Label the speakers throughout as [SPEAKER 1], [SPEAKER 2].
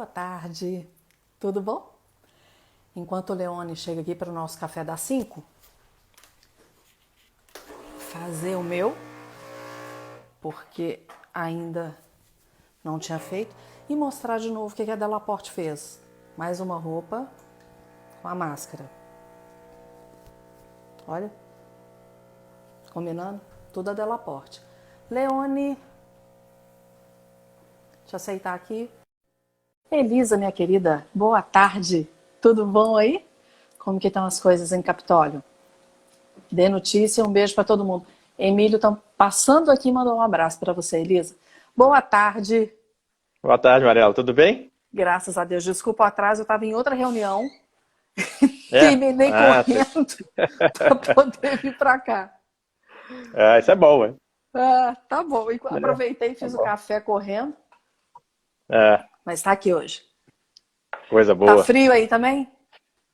[SPEAKER 1] Boa tarde, tudo bom? Enquanto o Leone chega aqui para o nosso café das 5, fazer o meu, porque ainda não tinha feito, e mostrar de novo o que a Delaporte fez. Mais uma roupa com a máscara. Olha, combinando? Tudo a Delaporte. Leone, deixa eu aceitar aqui. Elisa, minha querida, boa tarde. Tudo bom aí? Como que estão as coisas em Capitólio? Dê notícia, um beijo para todo mundo. Emílio tá passando aqui e mandou um abraço para você, Elisa. Boa tarde.
[SPEAKER 2] Boa tarde, Mariela. Tudo bem?
[SPEAKER 1] Graças a Deus. Desculpa o atraso, eu estava em outra reunião.
[SPEAKER 2] É?
[SPEAKER 1] Terminei
[SPEAKER 2] Ah,
[SPEAKER 1] correndo para poder vir para cá.
[SPEAKER 2] isso é bom, hein?
[SPEAKER 1] Ah, tá bom. E
[SPEAKER 2] É,
[SPEAKER 1] aproveitei e
[SPEAKER 2] tá
[SPEAKER 1] fiz o
[SPEAKER 2] bom.
[SPEAKER 1] café correndo,
[SPEAKER 2] É,
[SPEAKER 1] mas está aqui hoje.
[SPEAKER 2] coisa
[SPEAKER 1] Tá
[SPEAKER 2] boa.
[SPEAKER 1] frio aí também?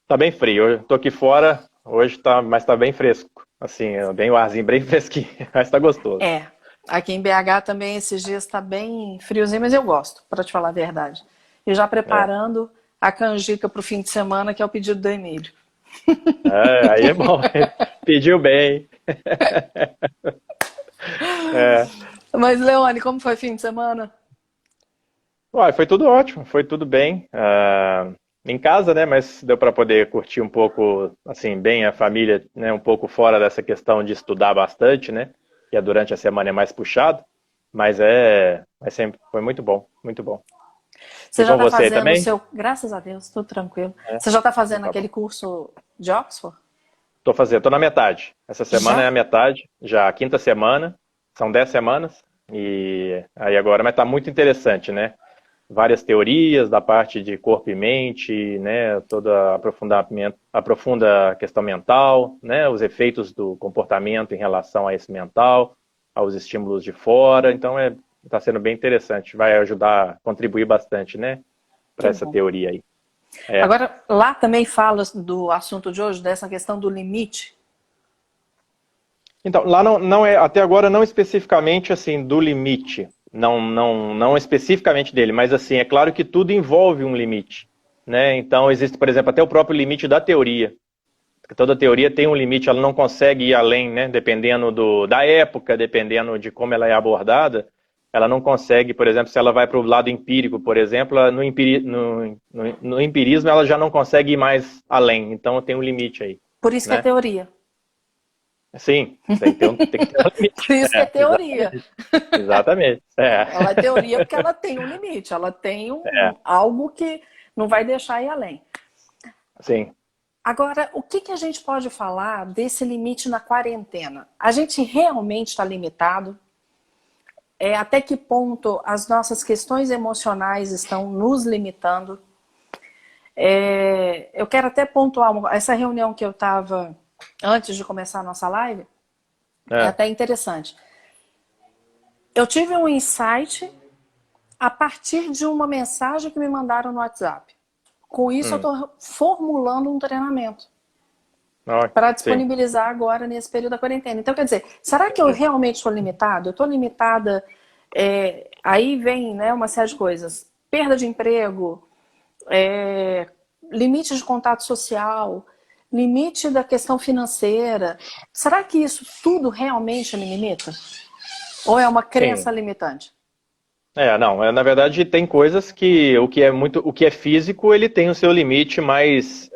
[SPEAKER 2] Tá bem frio. Eu tô aqui fora, hoje tá, mas tá bem fresco. Assim, bem o arzinho bem fresquinho, mas tá gostoso.
[SPEAKER 1] É. Aqui em BH também esses dias está bem friozinho, mas eu gosto, para te falar a verdade. E já
[SPEAKER 2] É.
[SPEAKER 1] preparando a canjica para o fim de semana, que é o pedido do Emílio.
[SPEAKER 2] Aí é bom. Pediu bem. É.
[SPEAKER 1] Mas, Leone, como foi o fim de semana?
[SPEAKER 2] Uai, foi tudo ótimo, foi tudo bem. Em casa, né? Mas deu para poder curtir um pouco, assim, bem a família, né? Um pouco fora dessa questão de estudar bastante, né? Que é durante a semana é mais puxado, mas sempre foi muito bom, muito bom.
[SPEAKER 1] Você
[SPEAKER 2] E
[SPEAKER 1] já
[SPEAKER 2] com
[SPEAKER 1] está
[SPEAKER 2] você
[SPEAKER 1] fazendo o
[SPEAKER 2] também?
[SPEAKER 1] seu. Graças a Deus, tudo tranquilo.
[SPEAKER 2] É,
[SPEAKER 1] Você já está
[SPEAKER 2] então
[SPEAKER 1] fazendo
[SPEAKER 2] tá bom.
[SPEAKER 1] aquele curso de Oxford?
[SPEAKER 2] Tô na metade. Essa semana é a
[SPEAKER 1] Já?
[SPEAKER 2] metade, já a quinta semana, são 10 semanas, e aí agora, mas tá muito interessante, né? Várias teorias da parte de corpo e mente, né, todo aprofundamento, aprofunda a questão mental, né, os efeitos do comportamento em relação a esse mental, aos estímulos de fora. Então está sendo bem interessante, vai ajudar, contribuir bastante, né, para
[SPEAKER 1] Que
[SPEAKER 2] essa
[SPEAKER 1] bom.
[SPEAKER 2] teoria aí. É.
[SPEAKER 1] Agora, lá também fala do assunto de hoje, dessa questão do limite.
[SPEAKER 2] Então, lá não é, até agora não especificamente assim do limite, não especificamente dele, mas assim, é claro que tudo envolve um limite, né? Então existe, por exemplo, até o próprio limite da teoria. Toda teoria tem um limite, ela não consegue ir além, né? Dependendo da época, dependendo de como ela é abordada, ela não consegue, por exemplo, se ela vai para o lado empírico, por exemplo, no empirismo ela já não consegue ir mais além, então tem um limite aí,
[SPEAKER 1] Por isso que é
[SPEAKER 2] né?
[SPEAKER 1] teoria.
[SPEAKER 2] Sim, tem que ter um
[SPEAKER 1] Por
[SPEAKER 2] limite.
[SPEAKER 1] isso que é teoria.
[SPEAKER 2] Exatamente. Exatamente.
[SPEAKER 1] Ela é teoria porque ela tem um limite, ela tem algo que não vai deixar ir além.
[SPEAKER 2] Sim.
[SPEAKER 1] Agora, o que a gente pode falar desse limite na quarentena? A gente realmente está limitado? Até que ponto as nossas questões emocionais estão nos limitando? Eu quero até pontuar, essa reunião que eu estava antes de começar a nossa live, é
[SPEAKER 2] É.
[SPEAKER 1] até interessante. Eu tive um insight a partir de uma mensagem que me mandaram no WhatsApp. Com isso, eu
[SPEAKER 2] Hum.
[SPEAKER 1] estou formulando um treinamento
[SPEAKER 2] Ó,
[SPEAKER 1] para
[SPEAKER 2] sim.
[SPEAKER 1] disponibilizar agora nesse período da quarentena. Então, quer dizer, será que eu realmente estou limitada? Eu estou limitada. Aí vem, né, uma série de coisas: perda de emprego, limite de contato social, limite da questão financeira. Será que isso tudo realmente me limita? Ou é uma crença
[SPEAKER 2] Sim.
[SPEAKER 1] limitante?
[SPEAKER 2] Não, na verdade tem coisas que o que é físico, ele tem o seu limite mais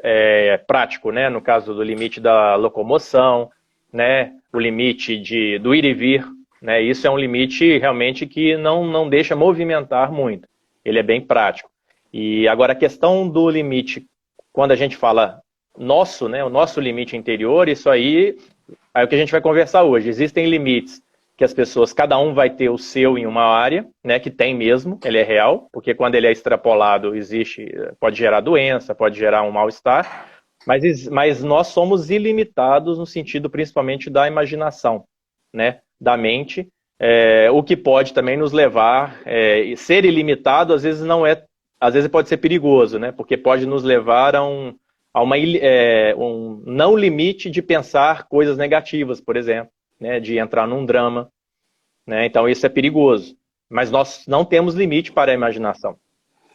[SPEAKER 2] prático, né? No caso do limite da locomoção, né? O limite do ir e vir, né? Isso é um limite realmente que não deixa movimentar muito. Ele é bem prático. E agora a questão do limite, quando a gente fala nosso, né? O nosso limite interior, isso aí é o que a gente vai conversar hoje. Existem limites que as pessoas, cada um vai ter o seu em uma área, né, que tem mesmo, ele é real, porque quando ele é extrapolado, pode gerar doença, pode gerar um mal-estar, mas nós somos ilimitados no sentido principalmente da imaginação, né, da mente, o que pode também nos levar, ser ilimitado às vezes pode ser perigoso, né, porque pode nos levar um não limite de pensar coisas negativas, por exemplo, né, de entrar num drama, né? Então isso é perigoso. Mas nós não temos limite para a imaginação.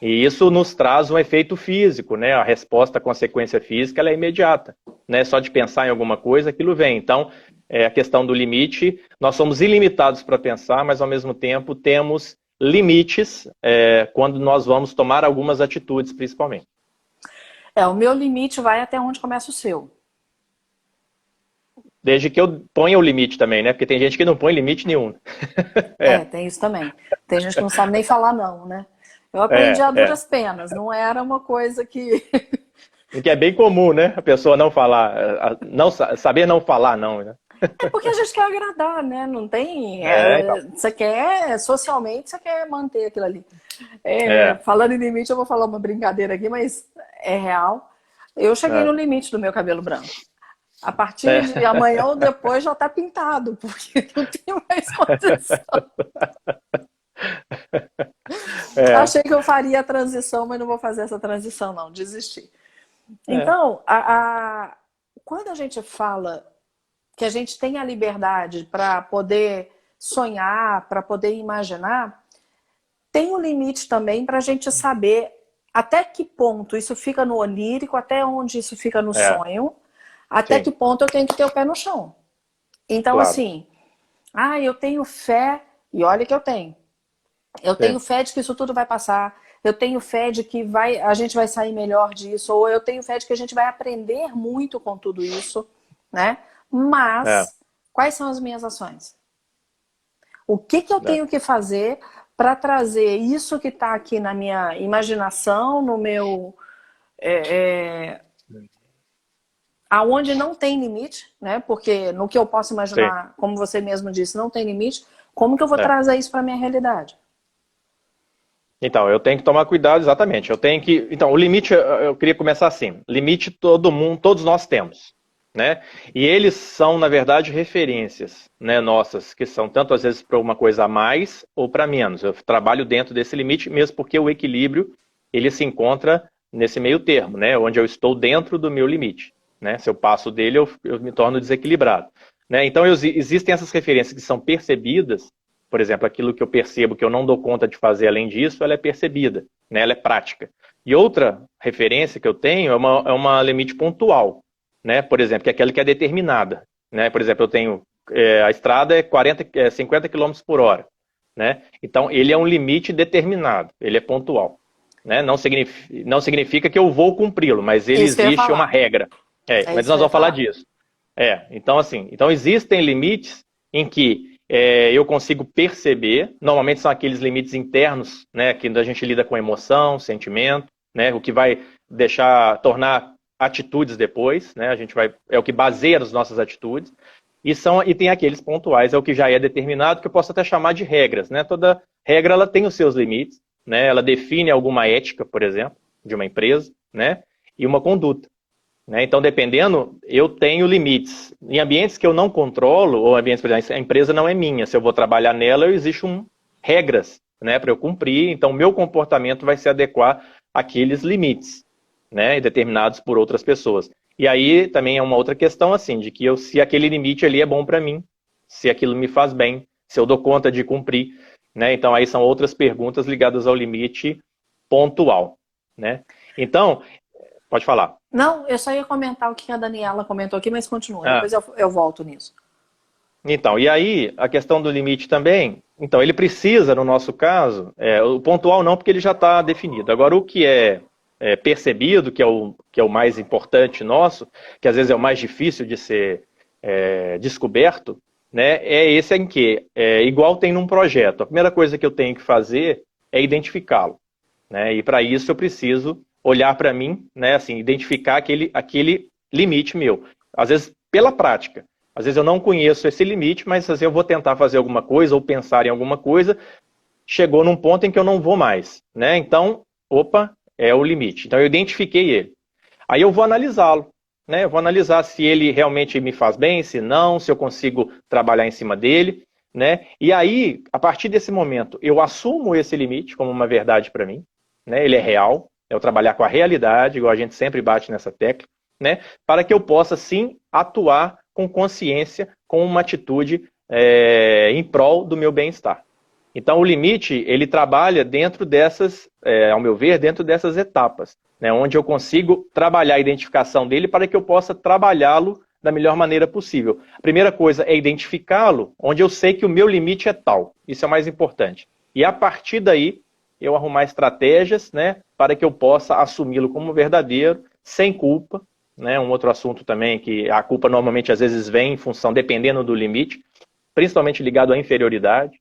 [SPEAKER 2] E isso nos traz um efeito físico, né? A resposta à consequência física ela é imediata, né? Só de pensar em alguma coisa, aquilo vem. Então, a questão do limite, nós somos ilimitados para pensar, mas ao mesmo tempo temos limites quando nós vamos tomar algumas atitudes, principalmente.
[SPEAKER 1] O meu limite vai até onde começa o seu.
[SPEAKER 2] Desde que eu ponha o limite também, né? Porque tem gente que não põe limite nenhum.
[SPEAKER 1] Tem isso também. Tem gente que não sabe nem falar não, né? Eu aprendi
[SPEAKER 2] É,
[SPEAKER 1] a
[SPEAKER 2] é.
[SPEAKER 1] duras penas, não era uma coisa que...
[SPEAKER 2] O que é bem comum, né? A pessoa não falar, não saber não falar, não, né?
[SPEAKER 1] É porque a gente quer agradar, né? Não tem...
[SPEAKER 2] Então.
[SPEAKER 1] Você quer, socialmente, você quer manter aquilo ali.
[SPEAKER 2] É,
[SPEAKER 1] Falando em limite, eu vou falar uma brincadeira aqui, mas é real. Eu cheguei no
[SPEAKER 2] é,
[SPEAKER 1] limite do meu cabelo branco. A partir
[SPEAKER 2] é,
[SPEAKER 1] de amanhã ou depois já tá pintado, porque não tenho mais condição.
[SPEAKER 2] é,
[SPEAKER 1] Achei que eu faria a transição, mas não vou fazer essa transição, não. Desisti.
[SPEAKER 2] é,
[SPEAKER 1] Então, quando a gente fala que a gente tem a liberdade para poder sonhar, para poder imaginar, tem um limite também para a gente saber até que ponto isso fica no onírico, até onde isso fica no
[SPEAKER 2] é,
[SPEAKER 1] sonho, até que
[SPEAKER 2] sim,
[SPEAKER 1] ponto eu tenho que ter o pé no chão. Então,
[SPEAKER 2] claro.
[SPEAKER 1] assim, eu tenho fé, e olha que eu tenho. Eu tenho
[SPEAKER 2] Sim,
[SPEAKER 1] fé de que isso tudo vai passar. Eu tenho fé de que a gente vai sair melhor disso. Ou eu tenho fé de que a gente vai aprender muito com tudo isso, né?
[SPEAKER 2] é,
[SPEAKER 1] Mas, quais são as minhas ações? O que eu
[SPEAKER 2] é,
[SPEAKER 1] tenho que fazer para trazer isso que está aqui na minha imaginação, no meu... aonde não tem limite, né? Porque no que eu posso
[SPEAKER 2] sim,
[SPEAKER 1] imaginar, como você mesmo disse, não tem limite. Como que eu vou
[SPEAKER 2] é.
[SPEAKER 1] trazer isso para minha realidade?
[SPEAKER 2] Então, eu tenho que tomar cuidado, exatamente. Eu tenho que. Então, o limite, eu queria começar assim. Limite todo mundo, todos nós temos, né? E eles são, na verdade, referências, né, nossas, que são tanto às vezes para uma coisa a mais ou para menos. Eu trabalho dentro desse limite, mesmo porque o equilíbrio ele se encontra nesse meio termo, né? Onde eu estou dentro do meu limite, né? Se eu passo dele, eu me torno desequilibrado, né? Então, existem essas referências que são percebidas. Por exemplo, aquilo que eu percebo que eu não dou conta de fazer além disso, ela é percebida, né? Ela é prática. E outra referência que eu tenho é uma limite pontual, né? Por exemplo, que é aquela que é determinada, né? Por exemplo, eu tenho a estrada é 50 quilômetros por hora, né? Então, ele é um limite determinado, ele é pontual, né? Não significa que eu vou cumpri-lo, mas ele
[SPEAKER 1] Isso que eu ia
[SPEAKER 2] existe uma
[SPEAKER 1] falar.
[SPEAKER 2] regra.
[SPEAKER 1] É
[SPEAKER 2] Mas
[SPEAKER 1] isso que
[SPEAKER 2] nós
[SPEAKER 1] eu ia
[SPEAKER 2] vamos falar
[SPEAKER 1] falar.
[SPEAKER 2] disso. Então assim, então existem limites em que eu consigo perceber, normalmente são aqueles limites internos, né, que a gente lida com emoção, sentimento, né, o que vai tornar atitudes depois, né, é o que baseia as nossas atitudes, e tem aqueles pontuais, é o que já é determinado, que eu posso até chamar de regras, né, toda regra ela tem os seus limites, né, ela define alguma ética, por exemplo, de uma empresa, né, e uma conduta. Né? Então, dependendo, eu tenho limites. Em ambientes que eu não controlo, ou ambientes, por exemplo, a empresa não é minha, se eu vou trabalhar nela, existem regras, né, para eu cumprir, então meu comportamento vai se adequar àqueles limites, né, determinados por outras pessoas. E aí também é uma outra questão, assim, de que se aquele limite ali é bom para mim, se aquilo me faz bem, se eu dou conta de cumprir, né, então aí são outras perguntas ligadas ao limite pontual, né. Então, pode falar.
[SPEAKER 1] Não, eu só ia comentar o que a Daniela comentou aqui, mas continua.
[SPEAKER 2] Ah,
[SPEAKER 1] Depois eu volto nisso.
[SPEAKER 2] Então, e aí, a questão do limite também, então, ele precisa, no nosso caso, o pontual não, porque ele já está definido. Agora, o que é percebido, que é o mais importante nosso, que às vezes é o mais difícil de ser descoberto, né, é esse em que, igual tem num projeto, a primeira coisa que eu tenho que fazer é identificá-lo, né, e para isso eu preciso olhar para mim, né, assim, identificar aquele limite meu. Às vezes, pela prática. Às vezes eu não conheço esse limite, mas às vezes eu vou tentar fazer alguma coisa ou pensar em alguma coisa, chegou num ponto em que eu não vou mais, né? Então, opa, é o limite. Então eu identifiquei ele. Aí eu vou analisá-lo, né? Eu vou analisar se ele realmente me faz bem, se não, se eu consigo trabalhar em cima dele, né? E aí, a partir desse momento, eu assumo esse limite como uma verdade para mim, né? Ele é real, é eu trabalhar com a realidade, igual a gente sempre bate nessa tecla, né? Para que eu possa sim atuar com consciência, com uma atitude em prol do meu bem-estar. Então, o limite, ele trabalha dentro dessas, ao meu ver, dentro dessas etapas, né, onde eu consigo trabalhar a identificação dele para que eu possa trabalhá-lo da melhor maneira possível. A primeira coisa é identificá-lo, onde eu sei que o meu limite é tal. Isso é o mais importante. E a partir daí, eu arrumar estratégias, né, para que eu possa assumi-lo como verdadeiro, sem culpa, né, um outro assunto também, que a culpa normalmente às vezes vem em função, dependendo do limite, principalmente ligado à inferioridade,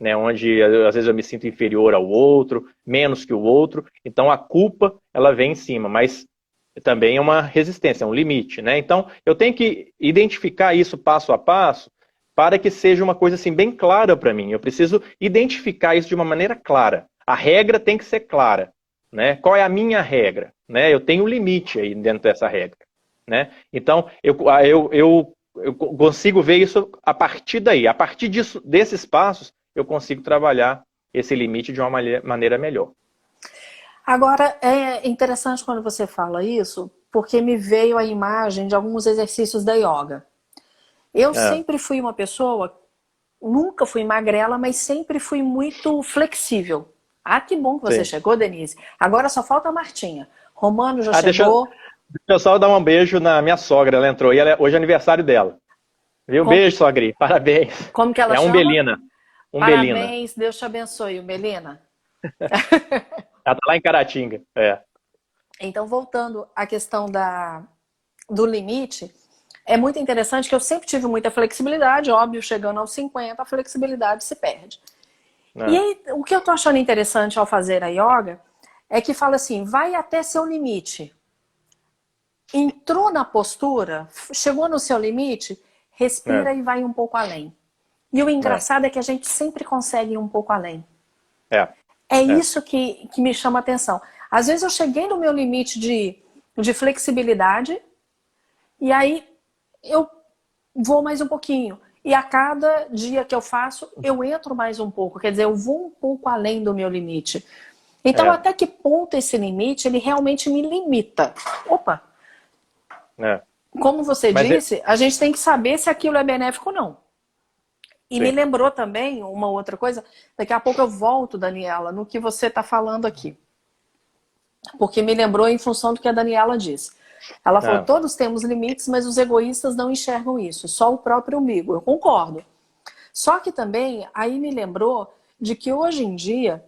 [SPEAKER 2] né, onde às vezes eu me sinto inferior ao outro, menos que o outro, então a culpa ela vem em cima, mas também é uma resistência, é um limite, né? Então eu tenho que identificar isso passo a passo para que seja uma coisa assim bem clara para mim. Eu preciso identificar isso de uma maneira clara. A regra tem que ser clara, né? Qual é a minha regra, né? Eu tenho um limite aí dentro dessa regra, né? Então eu consigo ver isso a partir daí. A partir desses passos eu consigo trabalhar esse limite de uma maneira melhor.
[SPEAKER 1] Agora, é interessante quando você fala isso, porque me veio a imagem de alguns exercícios da yoga. Eu sempre fui uma pessoa, nunca fui magrela, mas sempre fui muito flexível. Ah, que bom que você chegou, Denise. Agora só falta a Martinha. Romano já chegou.
[SPEAKER 2] Deixa eu só dar um beijo na minha sogra, ela entrou. E hoje é aniversário dela. Viu? Beijo, sogri. Parabéns.
[SPEAKER 1] Como que ela chama?
[SPEAKER 2] Umbelina.
[SPEAKER 1] Parabéns, Deus te abençoe, Umbelina.
[SPEAKER 2] Ela tá lá em Caratinga.
[SPEAKER 1] Então, voltando à questão do limite, é muito interessante que eu sempre tive muita flexibilidade, óbvio, chegando aos 50, a flexibilidade se perde. E aí, o que eu tô achando interessante ao fazer a yoga é que fala assim, vai até seu limite. Entrou na postura, chegou no seu limite, respira e vai um pouco além. E o engraçado é que a gente sempre consegue ir um pouco além. É isso que me chama a atenção. Às vezes eu cheguei no meu limite de flexibilidade e aí eu vou mais um pouquinho. E a cada dia que eu faço, eu entro mais um pouco. Quer dizer, eu vou um pouco além do meu limite. Então, até que ponto esse limite, ele realmente me limita? Opa! Como você disse, a gente tem que saber se aquilo é benéfico ou não. E me lembrou também uma outra coisa. Daqui a pouco eu volto, Daniela, no que você está falando aqui. Porque me lembrou em função do que a Daniela disse. Ela falou, todos temos limites, mas os egoístas não enxergam isso. Só o próprio umbigo. Eu concordo. Só que também, aí me lembrou de que hoje em dia,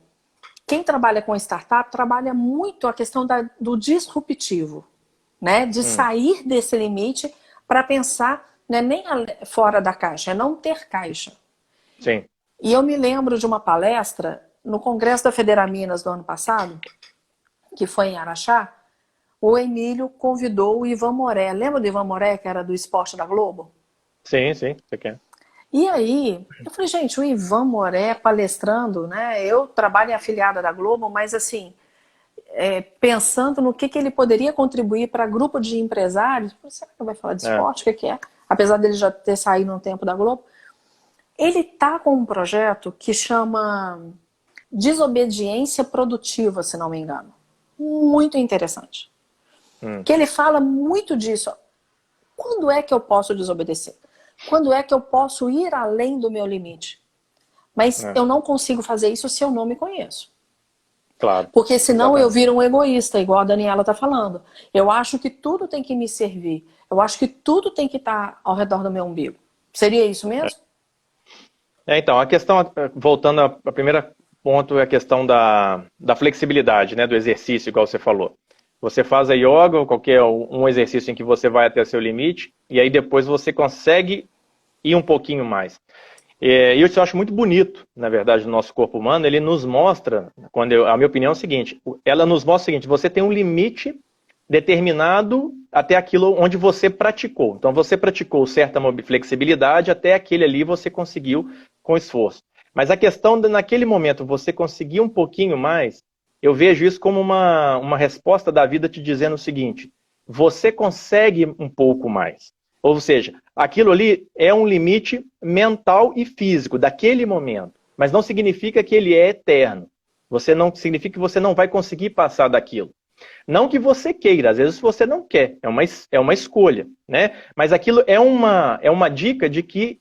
[SPEAKER 1] quem trabalha com startup trabalha muito a questão do disruptivo. Né? De sair desse limite para pensar, não é nem fora da caixa, é não ter caixa.
[SPEAKER 2] Sim.
[SPEAKER 1] E eu me lembro de uma palestra no Congresso da Federaminas do ano passado, que foi em Araxá, o Emílio convidou o Ivan Moré. Lembra do Ivan Moré, que era do Esporte da Globo?
[SPEAKER 2] Sim, sim. Você quer.
[SPEAKER 1] E aí, eu falei, gente, o Ivan Moré palestrando, né? Eu trabalho em afiliada da Globo, mas assim, pensando no que ele poderia contribuir para grupo de empresários. Será que vai falar de esporte? O que é? Apesar dele já ter saído no tempo da Globo. Ele está com um projeto que chama Desobediência Produtiva, se não me engano. Muito interessante. Que ele fala muito disso. Quando é que eu posso desobedecer? Quando é que eu posso ir além do meu limite? Mas eu não consigo fazer isso se eu não me conheço.
[SPEAKER 2] Claro.
[SPEAKER 1] Porque senão eu viro um egoísta, igual a Daniela está falando. Eu acho que tudo tem que me servir. Eu acho que tudo tem que estar ao redor do meu umbigo. Seria isso mesmo?
[SPEAKER 2] Então, a questão, voltando ao primeiro ponto, é a questão da flexibilidade, né, do exercício, igual você falou. Você faz a yoga ou qualquer um exercício em que você vai até seu limite, e aí depois você consegue ir um pouquinho mais. E isso eu acho muito bonito, na verdade, no nosso corpo humano. Ele nos mostra, a minha opinião é o seguinte, ela nos mostra o seguinte, você tem um limite determinado até aquilo onde você praticou. Então você praticou certa flexibilidade, até aquele ali você conseguiu com esforço. Mas a questão de, naquele momento, você conseguir um pouquinho mais, eu vejo isso como uma resposta da vida te dizendo o seguinte, você consegue um pouco mais. Ou seja, aquilo ali é um limite mental e físico daquele momento, mas não significa que ele é eterno. Não significa que você não vai conseguir passar daquilo. Não que você queira, às vezes você não quer, é uma escolha, né? Mas aquilo é uma dica de que,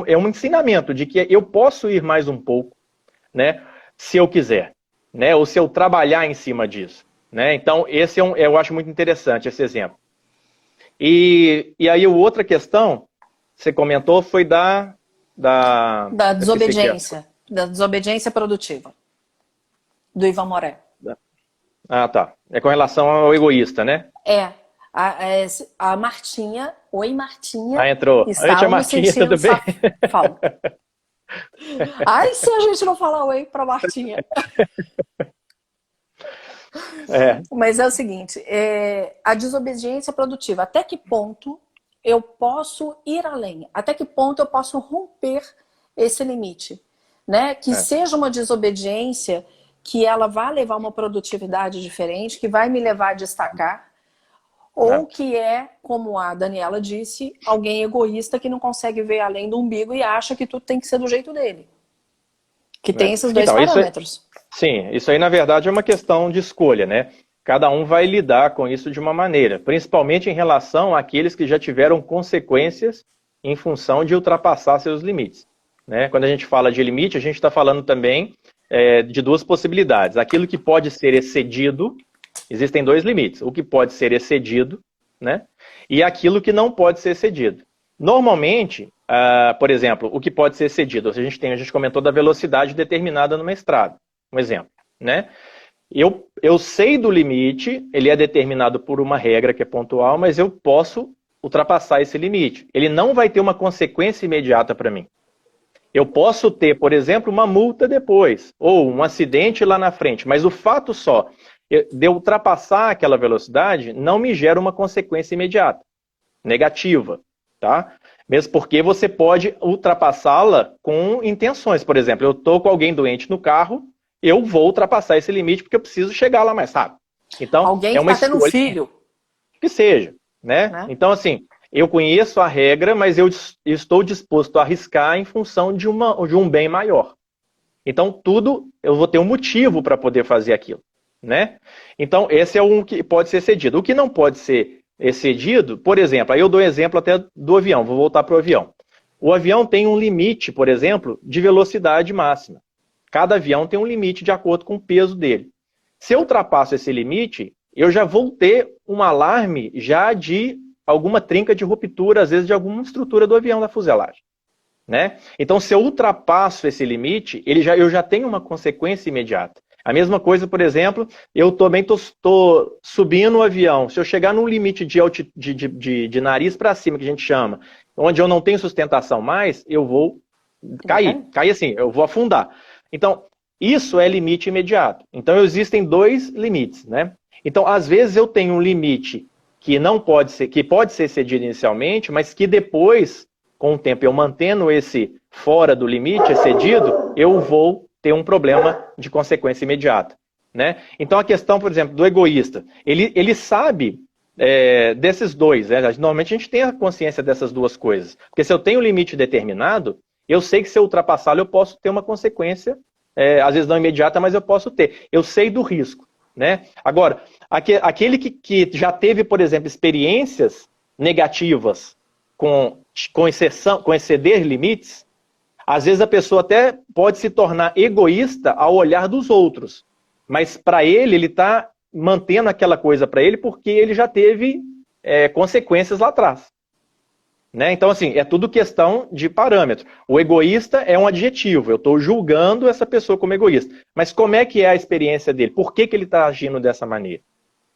[SPEAKER 2] é um ensinamento de que eu posso ir mais um pouco, né? Se eu quiser, né? Ou se eu trabalhar em cima disso, né? Então, esse eu acho muito interessante esse exemplo. E aí, outra questão, você comentou, foi
[SPEAKER 1] Da
[SPEAKER 2] eu esqueci que é.
[SPEAKER 1] da desobediência produtiva, do Ivan Moré.
[SPEAKER 2] Ah, tá. É com relação ao egoísta, né?
[SPEAKER 1] A Martinha, oi Martinha,
[SPEAKER 2] Ah, entrou. Oi, tia
[SPEAKER 1] estávamos
[SPEAKER 2] Martinha,
[SPEAKER 1] sentindo
[SPEAKER 2] tudo bem?
[SPEAKER 1] fala. Ai, se a gente não falar oi pra Martinha.
[SPEAKER 2] É,
[SPEAKER 1] Mas é o seguinte, a desobediência produtiva, até que ponto eu posso ir além? Até que ponto eu posso romper esse limite? Né? Que
[SPEAKER 2] é,
[SPEAKER 1] seja uma desobediência que ela vai levar uma produtividade diferente, que vai me levar a destacar, ou
[SPEAKER 2] é.
[SPEAKER 1] que é, como a Daniela disse, alguém egoísta que não consegue ver além do umbigo e acha que tudo tem que ser do jeito dele. Que tem
[SPEAKER 2] É.
[SPEAKER 1] esses dois
[SPEAKER 2] Então,
[SPEAKER 1] parâmetros.
[SPEAKER 2] sim, isso aí na verdade é uma questão de escolha, né? Cada um vai lidar com isso de uma maneira, principalmente em relação àqueles que já tiveram consequências em função de ultrapassar seus limites, né? Quando a gente fala de limite, a gente está falando também de duas possibilidades. Aquilo que pode ser excedido, existem dois limites. O que pode ser excedido, né? E aquilo que não pode ser excedido. Normalmente, por exemplo, o que pode ser excedido, a gente comentou da velocidade determinada numa estrada, um exemplo, né? Eu sei do limite, ele é determinado por uma regra que é pontual, mas eu posso ultrapassar esse limite. Ele não vai ter uma consequência imediata para mim. Eu posso ter, por exemplo, uma multa depois, ou um acidente lá na frente, mas o fato só de eu ultrapassar aquela velocidade não me gera uma consequência imediata, negativa, tá? Mesmo porque você pode ultrapassá-la com intenções. Por exemplo, eu estou com alguém doente no carro, eu vou ultrapassar esse limite porque eu preciso chegar lá mais rápido. Então,
[SPEAKER 1] Alguém
[SPEAKER 2] é
[SPEAKER 1] que
[SPEAKER 2] uma
[SPEAKER 1] está tendo um
[SPEAKER 2] escolha
[SPEAKER 1] filho,
[SPEAKER 2] que seja, né?
[SPEAKER 1] né?
[SPEAKER 2] Então, assim, eu conheço a regra, mas eu estou disposto a arriscar em função de um bem maior. Então, tudo, eu vou ter um motivo para poder fazer aquilo, né? Então, esse é um que pode ser excedido. O que não pode ser excedido, por exemplo, aí eu dou exemplo até do avião, vou voltar para o avião. O avião tem um limite, por exemplo, de velocidade máxima. Cada avião tem um limite de acordo com o peso dele. Se eu ultrapasso esse limite, eu já vou ter um alarme já de alguma trinca de ruptura, às vezes de alguma estrutura do avião da fuselagem, né? Então, se eu ultrapasso esse limite, eu já tenho uma consequência imediata. A mesma coisa, por exemplo, eu também estou subindo o avião. Se eu chegar num limite de nariz para cima, que a gente chama, onde eu não tenho sustentação mais, eu vou cair. Cair assim, eu vou afundar. Então, isso é limite imediato. Então, existem dois limites, né? Então, às vezes eu tenho um limite que pode ser excedido inicialmente, mas que depois, com o tempo, eu mantendo esse fora do limite, excedido, eu vou ter um problema de consequência imediata, né? Então, a questão, por exemplo, do egoísta, ele sabe desses dois, né? Normalmente a gente tem a consciência dessas duas coisas. Porque se eu tenho um limite determinado, eu sei que se eu ultrapassá-lo, eu posso ter uma consequência, às vezes não imediata, mas eu posso ter. Eu sei do risco, né? Agora, aquele que já teve, por exemplo, experiências negativas com exceder limites, às vezes a pessoa até pode se tornar egoísta ao olhar dos outros. Mas para ele está mantendo aquela coisa para ele porque ele já teve consequências lá atrás. Né? Então, assim, é tudo questão de parâmetro. O egoísta é um adjetivo, eu estou julgando essa pessoa como egoísta. Mas como é que é a experiência dele? Por que ele está agindo dessa maneira?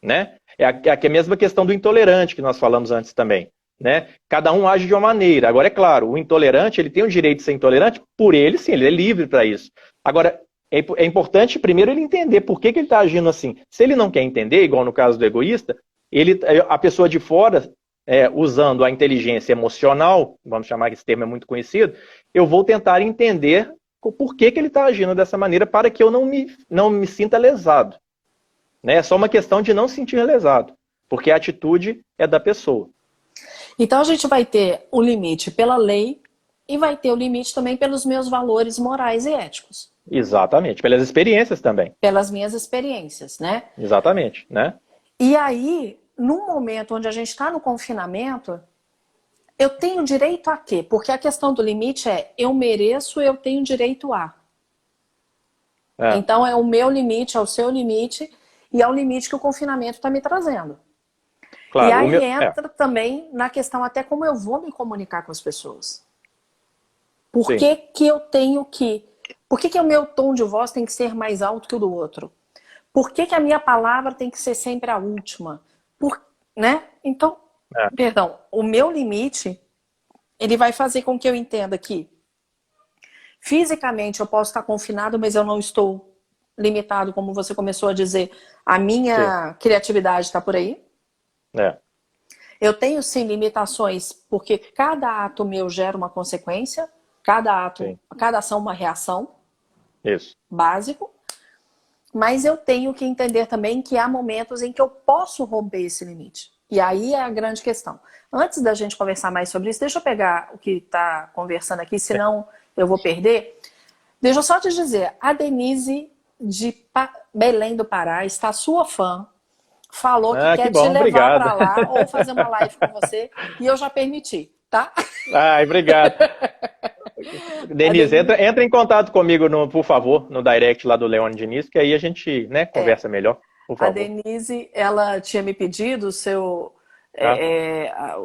[SPEAKER 2] Né? É a mesma questão do intolerante que nós falamos antes também. Né? Cada um age de uma maneira. Agora, é claro, o intolerante ele tem o direito de ser intolerante por ele, sim, ele é livre para isso. Agora, é importante primeiro ele entender por que ele está agindo assim. Se ele não quer entender, igual no caso do egoísta, a pessoa de fora, usando a inteligência emocional, vamos chamar que esse termo é muito conhecido, eu vou tentar entender por que ele está agindo dessa maneira para que eu não me sinta lesado. Né? É só uma questão de não se sentir lesado, porque a atitude é da pessoa.
[SPEAKER 1] Então a gente vai ter o limite pela lei e vai ter o limite também pelos meus valores morais e éticos.
[SPEAKER 2] Exatamente, pelas experiências também.
[SPEAKER 1] Pelas minhas experiências, né?
[SPEAKER 2] Exatamente, né?
[SPEAKER 1] E aí, num momento onde a gente está no confinamento, eu tenho direito a quê? Porque a questão do limite é eu mereço, eu tenho direito a. Então é o meu limite, é o seu limite, e é o limite que o confinamento está me trazendo.
[SPEAKER 2] Claro,
[SPEAKER 1] e aí entra também na questão até como eu vou me comunicar com as pessoas. Por que que eu tenho que... Por que que o meu tom de voz tem que ser mais alto que o do outro? Por que que a minha palavra tem que ser sempre a última? Né? Então, perdão, o meu limite, ele vai fazer com que eu entenda que fisicamente eu posso estar confinado, mas eu não estou limitado, como você começou a dizer. A minha criatividade está por aí. Eu tenho sim limitações, porque cada ato meu gera uma consequência, cada ação uma reação.
[SPEAKER 2] Isso.
[SPEAKER 1] Básico. Mas eu tenho que entender também que há momentos em que eu posso romper esse limite. E aí é a grande questão. Antes da gente conversar mais sobre isso, deixa eu pegar o que está conversando aqui, senão eu vou perder. Deixa eu só te dizer, a Denise de Belém do Pará está sua fã, falou que quer te levar para lá ou fazer uma live com você, e eu já permiti, tá?
[SPEAKER 2] Obrigado. Denise, entra em contato comigo, por favor, no direct lá do Leone Diniz, que aí a gente conversa melhor, por favor.
[SPEAKER 1] A Denise, ela tinha me pedido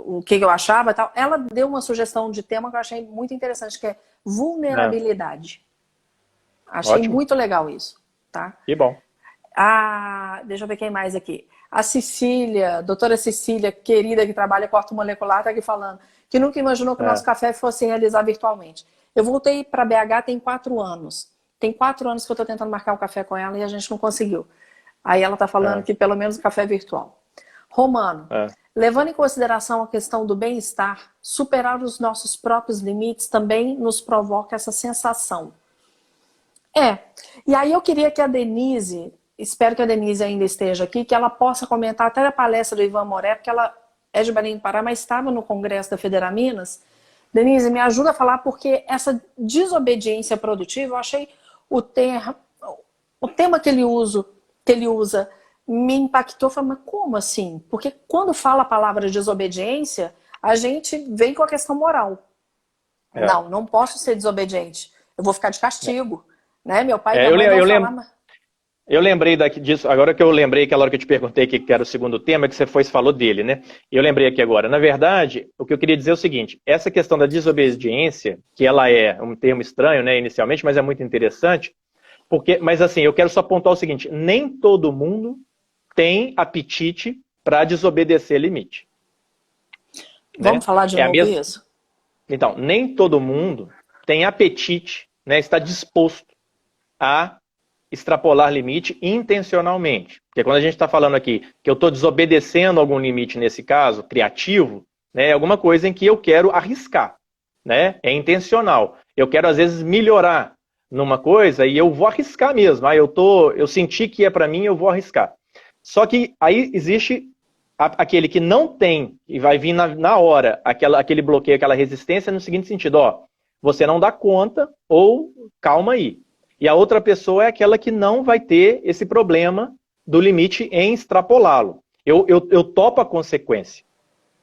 [SPEAKER 1] o que eu achava e tal. Ela deu uma sugestão de tema que eu achei muito interessante, que é vulnerabilidade. Achei muito legal isso, tá?
[SPEAKER 2] Que bom.
[SPEAKER 1] Deixa eu ver quem mais aqui. A Cecília, doutora Cecília, querida, que trabalha com ortomolecular, está aqui falando que nunca imaginou que o nosso café fosse realizar virtualmente. Eu voltei para BH tem 4 anos. Tem 4 anos que eu estou tentando marcar um café com ela e a gente não conseguiu. Aí ela está falando que pelo menos o café é virtual. Romano, levando em consideração a questão do bem-estar, superar os nossos próprios limites também nos provoca essa sensação. E aí eu queria que a Denise, espero que a Denise ainda esteja aqui, que ela possa comentar até a palestra do Ivan Moré, porque ela é de Belém do Pará, mas estava no Congresso da Federaminas. Denise, me ajuda a falar, porque essa desobediência produtiva, eu achei o tema que ele usa me impactou. Eu falei, mas como assim? Porque quando fala a palavra desobediência, a gente vem com a questão moral. Não posso ser desobediente. Eu vou ficar de castigo. Né? Meu pai e minha mãe vão falar...
[SPEAKER 2] Eu lembrei disso, agora que eu lembrei, aquela hora que eu te perguntei que era o segundo tema, que você falou dele, né? Eu lembrei aqui agora. Na verdade, o que eu queria dizer é o seguinte, essa questão da desobediência, que ela é um termo estranho, né, inicialmente, mas é muito interessante, mas assim, eu quero só apontar o seguinte, nem todo mundo tem apetite para desobedecer limite.
[SPEAKER 1] Vamos falar de novo isso?
[SPEAKER 2] Então, nem todo mundo tem apetite, né, está disposto a extrapolar limite intencionalmente. Porque quando a gente está falando aqui que eu estou desobedecendo algum limite, nesse caso, criativo, né, é alguma coisa em que eu quero arriscar. Né? É intencional. Eu quero, às vezes, melhorar numa coisa e eu vou arriscar mesmo. Eu senti que é para mim, eu vou arriscar. Só que aí existe aquele que não tem e vai vir na hora aquele bloqueio, aquela resistência no seguinte sentido, você não dá conta ou calma aí. E a outra pessoa é aquela que não vai ter esse problema do limite em extrapolá-lo. Eu topo a consequência.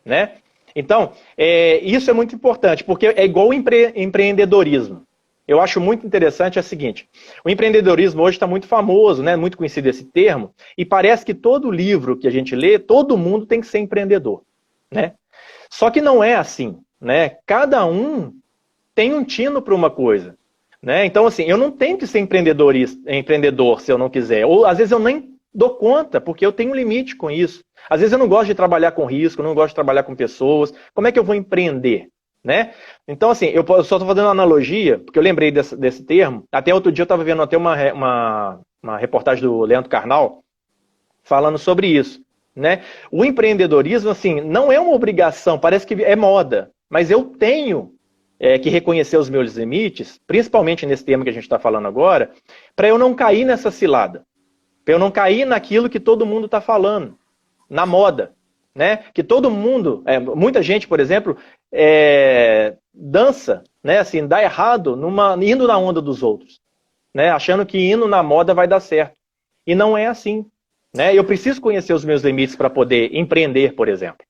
[SPEAKER 2] Né? Então, isso é muito importante, porque é igual o empreendedorismo. Eu acho muito interessante o seguinte, o empreendedorismo hoje está muito famoso, né? Muito conhecido esse termo, e parece que todo livro que a gente lê, todo mundo tem que ser empreendedor. Né? Só que não é assim. Né? Cada um tem um tino para uma coisa. Né? Então, assim, eu não tenho que ser empreendedor se eu não quiser. Ou, às vezes, eu nem dou conta, porque eu tenho um limite com isso. Às vezes, eu não gosto de trabalhar com risco, não gosto de trabalhar com pessoas. Como é que eu vou empreender? Né? Então, assim, eu só estou fazendo uma analogia, porque eu lembrei desse termo. Até outro dia eu estava vendo até uma reportagem do Leandro Carnal falando sobre isso. Né? O empreendedorismo, assim, não é uma obrigação, parece que é moda, mas eu tenho que reconhecer os meus limites, principalmente nesse tema que a gente está falando agora, para eu não cair nessa cilada. Para eu não cair naquilo que todo mundo está falando, na moda. Né? Que todo mundo, muita gente, por exemplo, dança, né? Assim, dá errado indo na onda dos outros. Né? Achando que indo na moda vai dar certo. E não é assim. Né? Eu preciso conhecer os meus limites para poder empreender, por exemplo.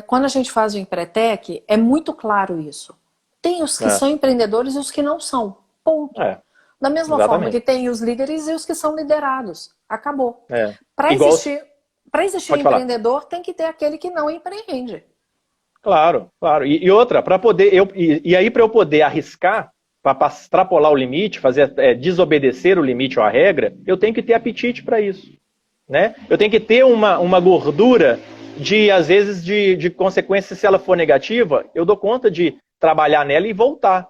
[SPEAKER 1] Quando a gente faz o Empretec, é muito claro isso. Tem os que são empreendedores e os que não são. Ponto. Da mesma forma que
[SPEAKER 2] Exatamente.
[SPEAKER 1] tem os líderes e os que são liderados. Acabou.
[SPEAKER 2] É.
[SPEAKER 1] Para
[SPEAKER 2] Igual,
[SPEAKER 1] existir um
[SPEAKER 2] pode falar.
[SPEAKER 1] empreendedor, tem que ter aquele que não empreende.
[SPEAKER 2] Claro, claro. E outra, para poder e aí para eu poder arriscar, para extrapolar o limite, fazer desobedecer o limite ou a regra, eu tenho que ter apetite para isso, né? Eu tenho que ter uma gordura de, às vezes, de consequência, se ela for negativa, eu dou conta de trabalhar nela e voltar,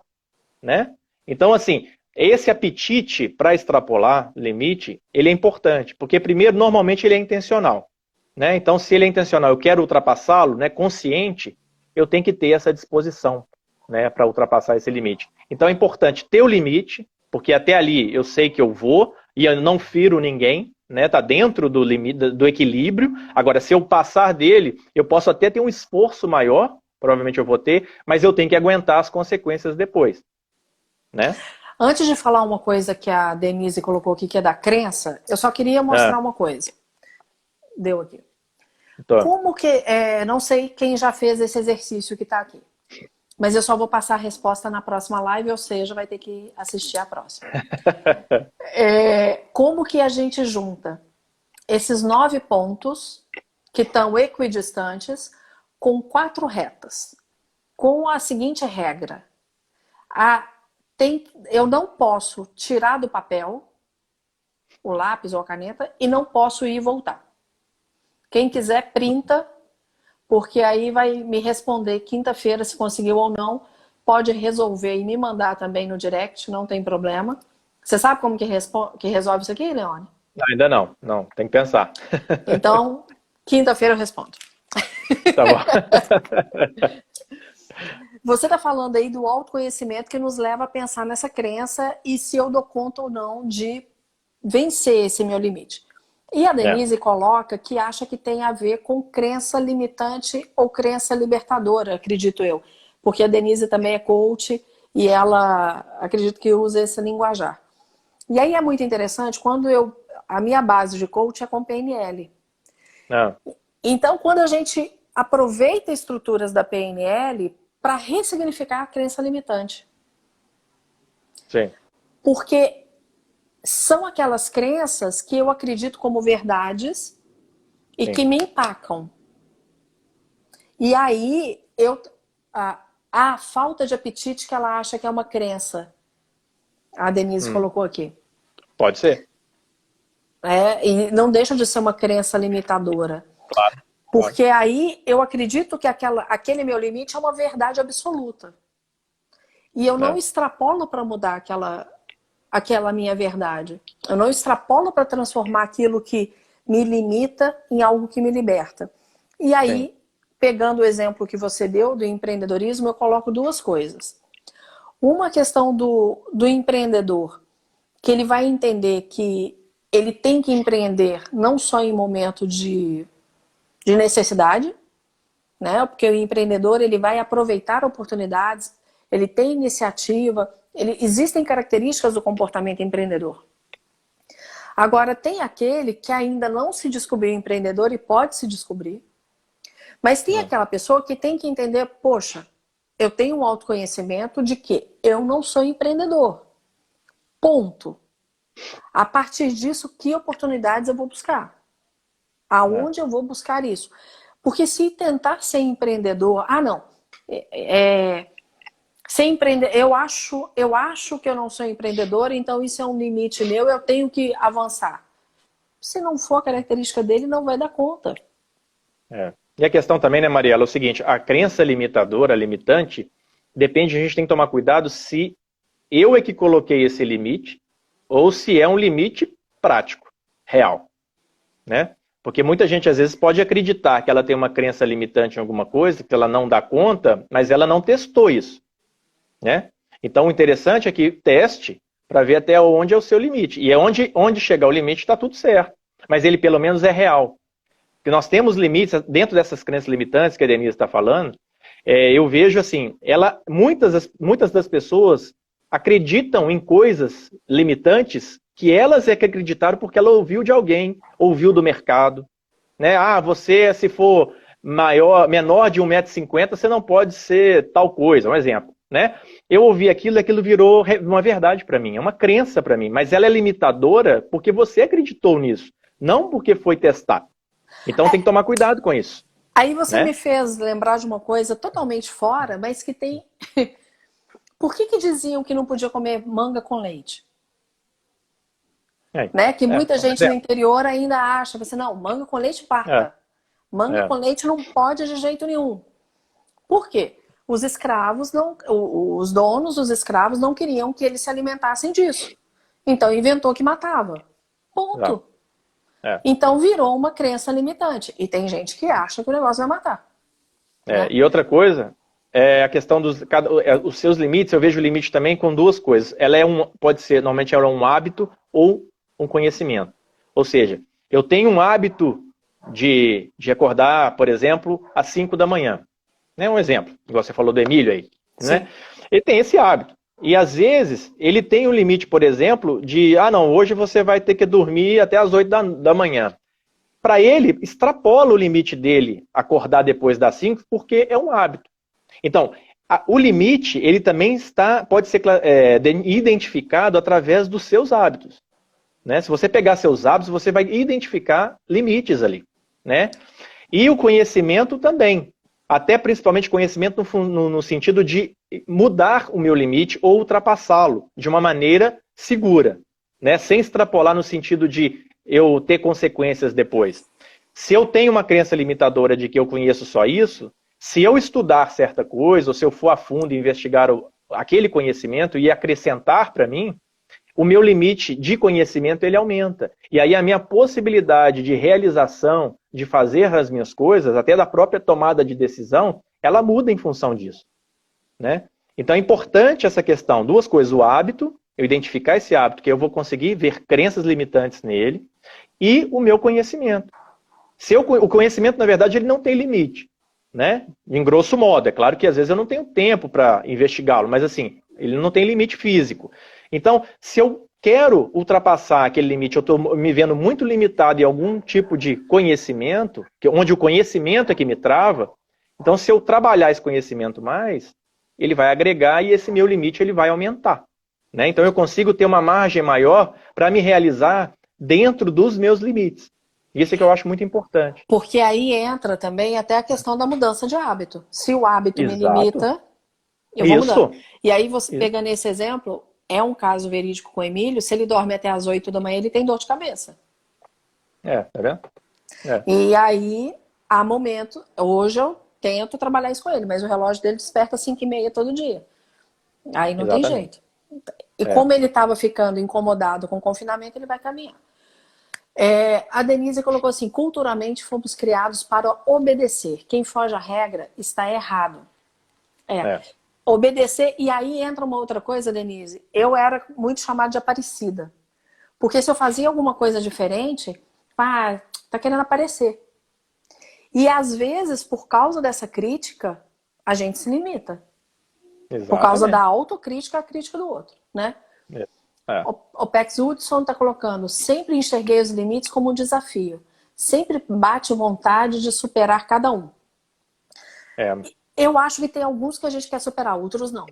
[SPEAKER 2] né? Então, assim, esse apetite para extrapolar limite, ele é importante, porque primeiro, normalmente ele é intencional, né? Então, se ele é intencional, eu quero ultrapassá-lo, né, consciente, eu tenho que ter essa disposição, né, para ultrapassar esse limite. Então, é importante ter o limite, porque até ali eu sei que eu vou e eu não firo ninguém, né? Tá dentro do limite, do equilíbrio. Agora, se eu passar dele, eu posso até ter um esforço maior, provavelmente eu vou ter, mas eu tenho que aguentar as consequências depois, né?
[SPEAKER 1] Antes de falar uma coisa que a Denise colocou aqui, que é da crença, eu só queria mostrar
[SPEAKER 2] Ah,
[SPEAKER 1] uma coisa. Deu aqui.
[SPEAKER 2] então,
[SPEAKER 1] Como que... não sei quem já fez esse exercício que está aqui. Mas eu só vou passar a resposta na próxima live, ou seja, vai ter que assistir a próxima. Como que a gente junta esses 9 pontos que estão equidistantes com 4 retas? Com a seguinte regra. Eu não posso tirar do papel o lápis ou a caneta e não posso ir e voltar. Quem quiser, printa, porque aí vai me responder quinta-feira se conseguiu ou não. Pode resolver e me mandar também no direct, não tem problema. Você sabe como que resolve isso aqui, Leone?
[SPEAKER 2] ainda não, não, tem que pensar.
[SPEAKER 1] Então, quinta-feira eu respondo.
[SPEAKER 2] Tá bom.
[SPEAKER 1] Você está falando aí do autoconhecimento que nos leva a pensar nessa crença e se eu dou conta ou não de vencer esse meu limite. E a Denise coloca que acha que tem a ver com crença limitante ou crença libertadora, acredito eu. Porque a Denise também é coach e ela, acredito que usa esse linguajar. E aí é muito interessante, a minha base de coach é com PNL.
[SPEAKER 2] Ah,
[SPEAKER 1] Então, quando a gente aproveita estruturas da PNL para ressignificar a crença limitante.
[SPEAKER 2] sim.
[SPEAKER 1] Porque são aquelas crenças que eu acredito como verdades e
[SPEAKER 2] Sim.
[SPEAKER 1] que me empacam. E aí, a falta de apetite que ela acha que é uma crença. A Denise colocou aqui.
[SPEAKER 2] Pode ser.
[SPEAKER 1] E não deixa de ser uma crença limitadora.
[SPEAKER 2] Claro.
[SPEAKER 1] Porque aí eu acredito que aquele meu limite é uma verdade absoluta. E eu não extrapolo para mudar aquela minha verdade. Eu não extrapolo para transformar aquilo que me limita em algo que me liberta. E aí, pegando o exemplo que você deu do empreendedorismo, eu coloco 2 coisas. Uma questão do empreendedor, que ele vai entender que ele tem que empreender não só em momento de necessidade, né? Porque o empreendedor ele vai aproveitar oportunidades, ele tem iniciativa, existem características do comportamento empreendedor. Agora, tem aquele que ainda não se descobriu empreendedor e pode se descobrir, mas tem aquela pessoa que tem que entender, poxa, eu tenho um autoconhecimento de que eu não sou empreendedor. Ponto. A partir disso, que oportunidades eu vou buscar? Aonde eu vou buscar isso? Porque se tentar ser empreendedor... ser empreendedor, eu acho que eu não sou empreendedor, então isso é um limite meu, eu tenho que avançar. Se não for a característica dele, não vai dar conta.
[SPEAKER 2] E a questão também, né, Mariela, é o seguinte, a crença limitadora, limitante, depende, a gente tem que tomar cuidado se eu é que coloquei esse limite ou se é um limite prático, real, né? Porque muita gente, às vezes, pode acreditar que ela tem uma crença limitante em alguma coisa, que ela não dá conta, mas ela não testou isso, né? Então, o interessante é que teste para ver até onde é o seu limite. E é onde chegar o limite está tudo certo. Mas ele, pelo menos, é real. Porque nós temos limites, dentro dessas crenças limitantes que a Denise está falando, eu vejo assim, muitas das pessoas acreditam em coisas limitantes que elas é que acreditaram porque ela ouviu de alguém, ouviu do mercado, né? Ah, você se for menor de 1,50 m, você não pode ser tal coisa, um exemplo, né? Eu ouvi aquilo e aquilo virou uma verdade para mim, é uma crença para mim, mas ela é limitadora porque você acreditou nisso, não porque foi testado. Então tem que tomar cuidado com isso,
[SPEAKER 1] Aí você me
[SPEAKER 2] né?
[SPEAKER 1] fez lembrar de uma coisa totalmente fora, mas que tem... Por que diziam que não podia comer manga com leite? Né? Que muita gente no interior ainda acha, você, não, manga com leite
[SPEAKER 2] É,
[SPEAKER 1] parta. Manga
[SPEAKER 2] é,
[SPEAKER 1] com leite não pode de jeito nenhum. Por quê? Os escravos não, os donos dos escravos não queriam que eles se alimentassem disso. Então inventou que matava.
[SPEAKER 2] é,
[SPEAKER 1] Ponto.
[SPEAKER 2] é.
[SPEAKER 1] Então virou uma crença limitante. E tem gente que acha que o negócio vai matar. Né?
[SPEAKER 2] E outra coisa é a questão os seus limites. Eu vejo o limite também com duas coisas. Pode ser, normalmente ela é um hábito ou um conhecimento. Ou seja, eu tenho um hábito de acordar, por exemplo, às 5 da manhã. Né? Um exemplo, igual você falou do Emílio aí. Né? Ele tem esse hábito. E às vezes ele tem um limite, por exemplo, de não, hoje você vai ter que dormir até às 8 da manhã. Para ele, extrapola o limite dele acordar depois das 5, porque é um hábito. Então, o limite, ele também pode ser identificado através dos seus hábitos. Né? Se você pegar seus hábitos, você vai identificar limites ali. Né? E o conhecimento também. Até principalmente conhecimento no sentido de mudar o meu limite ou ultrapassá-lo de uma maneira segura. Né? Sem extrapolar no sentido de eu ter consequências depois. Se eu tenho uma crença limitadora de que eu conheço só isso, se eu estudar certa coisa, ou se eu for a fundo e investigar aquele conhecimento e acrescentar para mim, o meu limite de conhecimento ele aumenta. E aí a minha possibilidade de realização, de fazer as minhas coisas, até da própria tomada de decisão, ela muda em função disso. Né? Então é importante essa questão, duas coisas, o hábito, eu identificar esse hábito, que eu vou conseguir ver crenças limitantes nele, e o meu conhecimento. O conhecimento, na verdade, ele não tem limite. Né? Em grosso modo, é claro que às vezes eu não tenho tempo para investigá-lo, mas assim, ele não tem limite físico. Então, se eu quero ultrapassar aquele limite, eu estou me vendo muito limitado em algum tipo de conhecimento, onde o conhecimento é que me trava, então se eu trabalhar esse conhecimento mais, ele vai agregar e esse meu limite ele vai aumentar. Né? Então eu consigo ter uma margem maior para me realizar dentro dos meus limites. Isso é que eu acho muito importante.
[SPEAKER 1] Porque aí entra também até a questão da mudança de hábito. Se o hábito me
[SPEAKER 2] Exato.
[SPEAKER 1] limita, eu vou mudando.
[SPEAKER 2] Isso.
[SPEAKER 1] E aí você pegando esse exemplo, é um caso verídico com o Emílio, se ele dorme até às 8 da manhã, ele tem dor de cabeça.
[SPEAKER 2] Tá vendo?
[SPEAKER 1] E aí, há momento, hoje eu tento trabalhar isso com ele, mas o relógio dele desperta às 5h30 todo dia. Aí não tem jeito. E como ele estava ficando incomodado com o confinamento, ele vai caminhar. A Denise colocou assim, culturalmente fomos criados para obedecer. Quem foge à regra está errado. Obedecer, e aí entra uma outra coisa, Denise. Eu era muito chamada de aparecida. Porque se eu fazia alguma coisa diferente, tá querendo aparecer. E às vezes, por causa dessa crítica, a gente se limita.
[SPEAKER 2] Exatamente.
[SPEAKER 1] Por causa da autocrítica, a crítica do outro, né? O Pex Hudson está colocando, sempre enxerguei os limites como um desafio. Sempre bate vontade de superar cada um. Eu acho que tem alguns que a gente quer superar, outros não.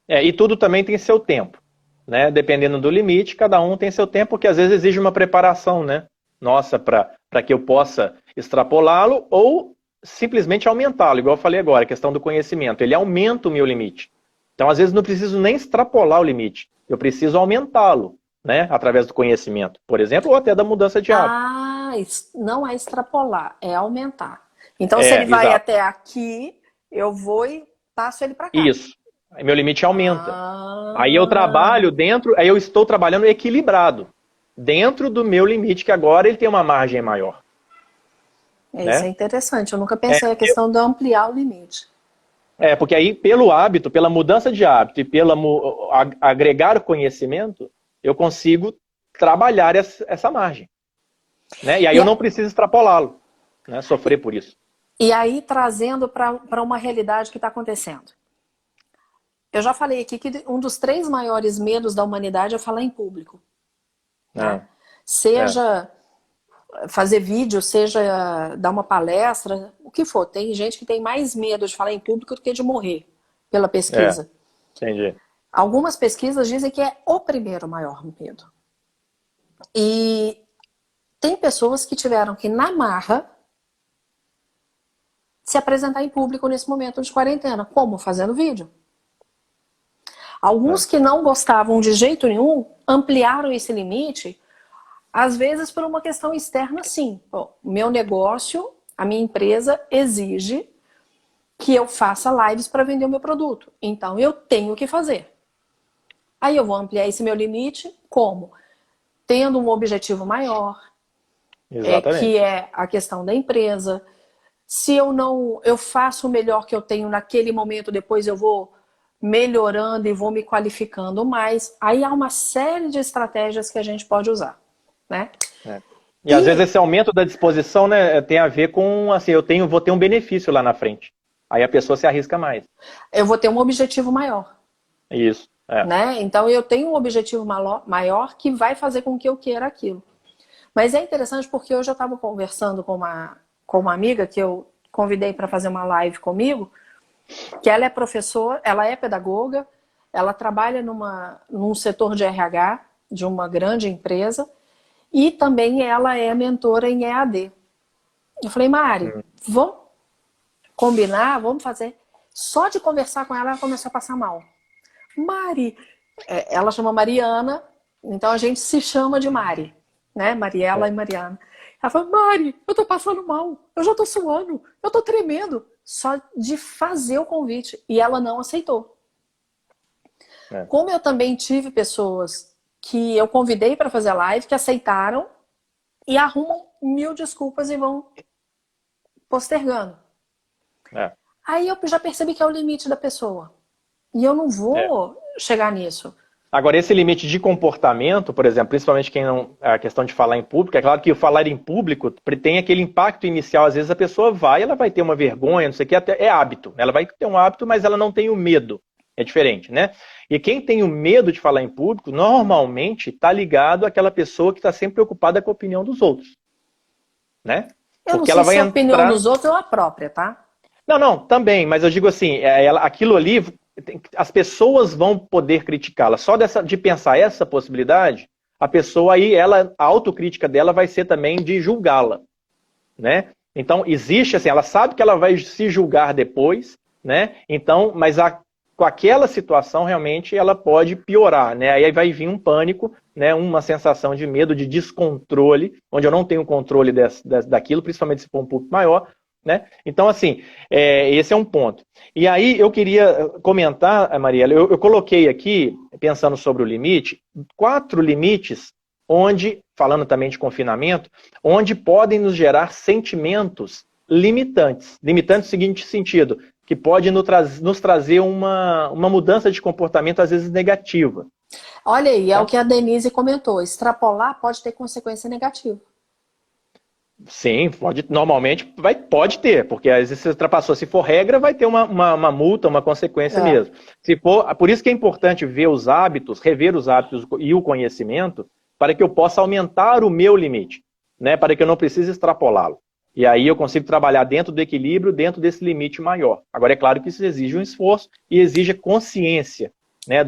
[SPEAKER 2] E tudo também tem seu tempo. Né? Dependendo do limite, cada um tem seu tempo, porque às vezes exige uma preparação, né? Nossa, para que eu possa extrapolá-lo ou simplesmente aumentá-lo, igual eu falei agora, a questão do conhecimento. Ele aumenta o meu limite. Então, às vezes, não preciso nem extrapolar o limite. Eu preciso aumentá-lo, né? Através do conhecimento, por exemplo, ou até da mudança de hábito.
[SPEAKER 1] Não é extrapolar, é aumentar. Então, se ele vai até aqui, eu vou e passo ele para cá.
[SPEAKER 2] Isso. Aí meu limite aumenta. Aí eu trabalho aí eu estou trabalhando equilibrado. Dentro do meu limite, que agora ele tem uma margem maior.
[SPEAKER 1] Isso é interessante, eu nunca pensei na questão de ampliar o limite.
[SPEAKER 2] Porque aí, pelo hábito, pela mudança de hábito e agregar o conhecimento, eu consigo trabalhar essa margem. Né? E aí eu não preciso extrapolá-lo, né? Sofrer por isso.
[SPEAKER 1] E aí, trazendo para uma realidade que está acontecendo. Eu já falei aqui que um dos 3 maiores medos da humanidade é falar em público. Né? Seja fazer vídeo, seja dar uma palestra, o que for. Tem gente que tem mais medo de falar em público do que de morrer. pela pesquisa.
[SPEAKER 2] Entendi.
[SPEAKER 1] Algumas pesquisas dizem que é o primeiro maior medo. E tem pessoas que tiveram que, na marra, se apresentar em público nesse momento de quarentena. Como? Fazendo vídeo. Alguns que não gostavam de jeito nenhum, ampliaram esse limite, às vezes por uma questão externa, sim. Bom, meu negócio, a minha empresa exige que eu faça lives para vender o meu produto. Então, eu tenho que fazer. Aí eu vou ampliar esse meu limite, como? Tendo um objetivo maior, que é a questão da empresa. Se eu faço o melhor que eu tenho naquele momento, depois eu vou melhorando e vou me qualificando mais. Aí há uma série de estratégias que a gente pode usar, né?
[SPEAKER 2] E às vezes esse aumento da disposição, né, tem a ver com, assim, vou ter um benefício lá na frente. Aí a pessoa se arrisca mais.
[SPEAKER 1] Eu vou ter um objetivo maior.
[SPEAKER 2] Isso.
[SPEAKER 1] Né? Então eu tenho um objetivo maior que vai fazer com que eu queira aquilo. Mas é interessante porque hoje eu estava conversando com uma amiga que eu convidei para fazer uma live comigo, que ela é professora, ela é pedagoga, ela trabalha num setor de RH de uma grande empresa e também ela é mentora em EAD. Eu falei, Mari, vamos combinar, vamos fazer. Só de conversar com ela começou a passar mal. Mari, ela chama Mariana, então a gente se chama de Mari, né? Mariela e Mariana. Ela falou, Mari, eu tô passando mal, eu já tô suando, eu tô tremendo. Só de fazer o convite. E ela não aceitou. Como eu também tive pessoas que eu convidei para fazer a live, que aceitaram e arrumam 1000 desculpas e vão postergando. Aí eu já percebi que é o limite da pessoa. E eu não vou chegar nisso.
[SPEAKER 2] Agora, esse limite de comportamento, por exemplo, principalmente a questão de falar em público, é claro que o falar em público tem aquele impacto inicial. Às vezes a pessoa ela vai ter uma vergonha, não sei o que, até é hábito. Ela vai ter um hábito, mas ela não tem o medo. É diferente, né? E quem tem o medo de falar em público, normalmente está ligado àquela pessoa que está sempre preocupada com a opinião dos outros. Né?
[SPEAKER 1] Eu não sei se a opinião dos outros ou a própria, tá?
[SPEAKER 2] Não, também, mas eu digo assim, aquilo ali, as pessoas vão poder criticá-la. Só de pensar essa possibilidade, a pessoa aí, a autocrítica dela vai ser também de julgá-la, né? Então, existe assim, ela sabe que ela vai se julgar depois, né? Então, mas com aquela situação, realmente, ela pode piorar, né? Aí vai vir um pânico, né? Uma sensação de medo, de descontrole, onde eu não tenho controle daquilo, principalmente se for um público maior, né? Então, assim, esse é um ponto. E aí eu queria comentar, Mariela, eu coloquei aqui, pensando sobre o limite, 4 limites, falando também de confinamento, onde podem nos gerar sentimentos limitantes. Limitantes no seguinte sentido, que pode nos trazer uma mudança de comportamento, às vezes, negativa.
[SPEAKER 1] Olha aí, é o que a Denise comentou, extrapolar pode ter consequência negativa.
[SPEAKER 2] Sim, normalmente pode ter, porque às vezes você ultrapassou. Se for regra, vai ter uma multa, uma consequência mesmo. Por isso que é importante ver os hábitos, rever os hábitos e o conhecimento, para que eu possa aumentar o meu limite, né? Para que eu não precise extrapolá-lo. E aí eu consigo trabalhar dentro do equilíbrio, dentro desse limite maior. Agora, é claro que isso exige um esforço e exige consciência, né,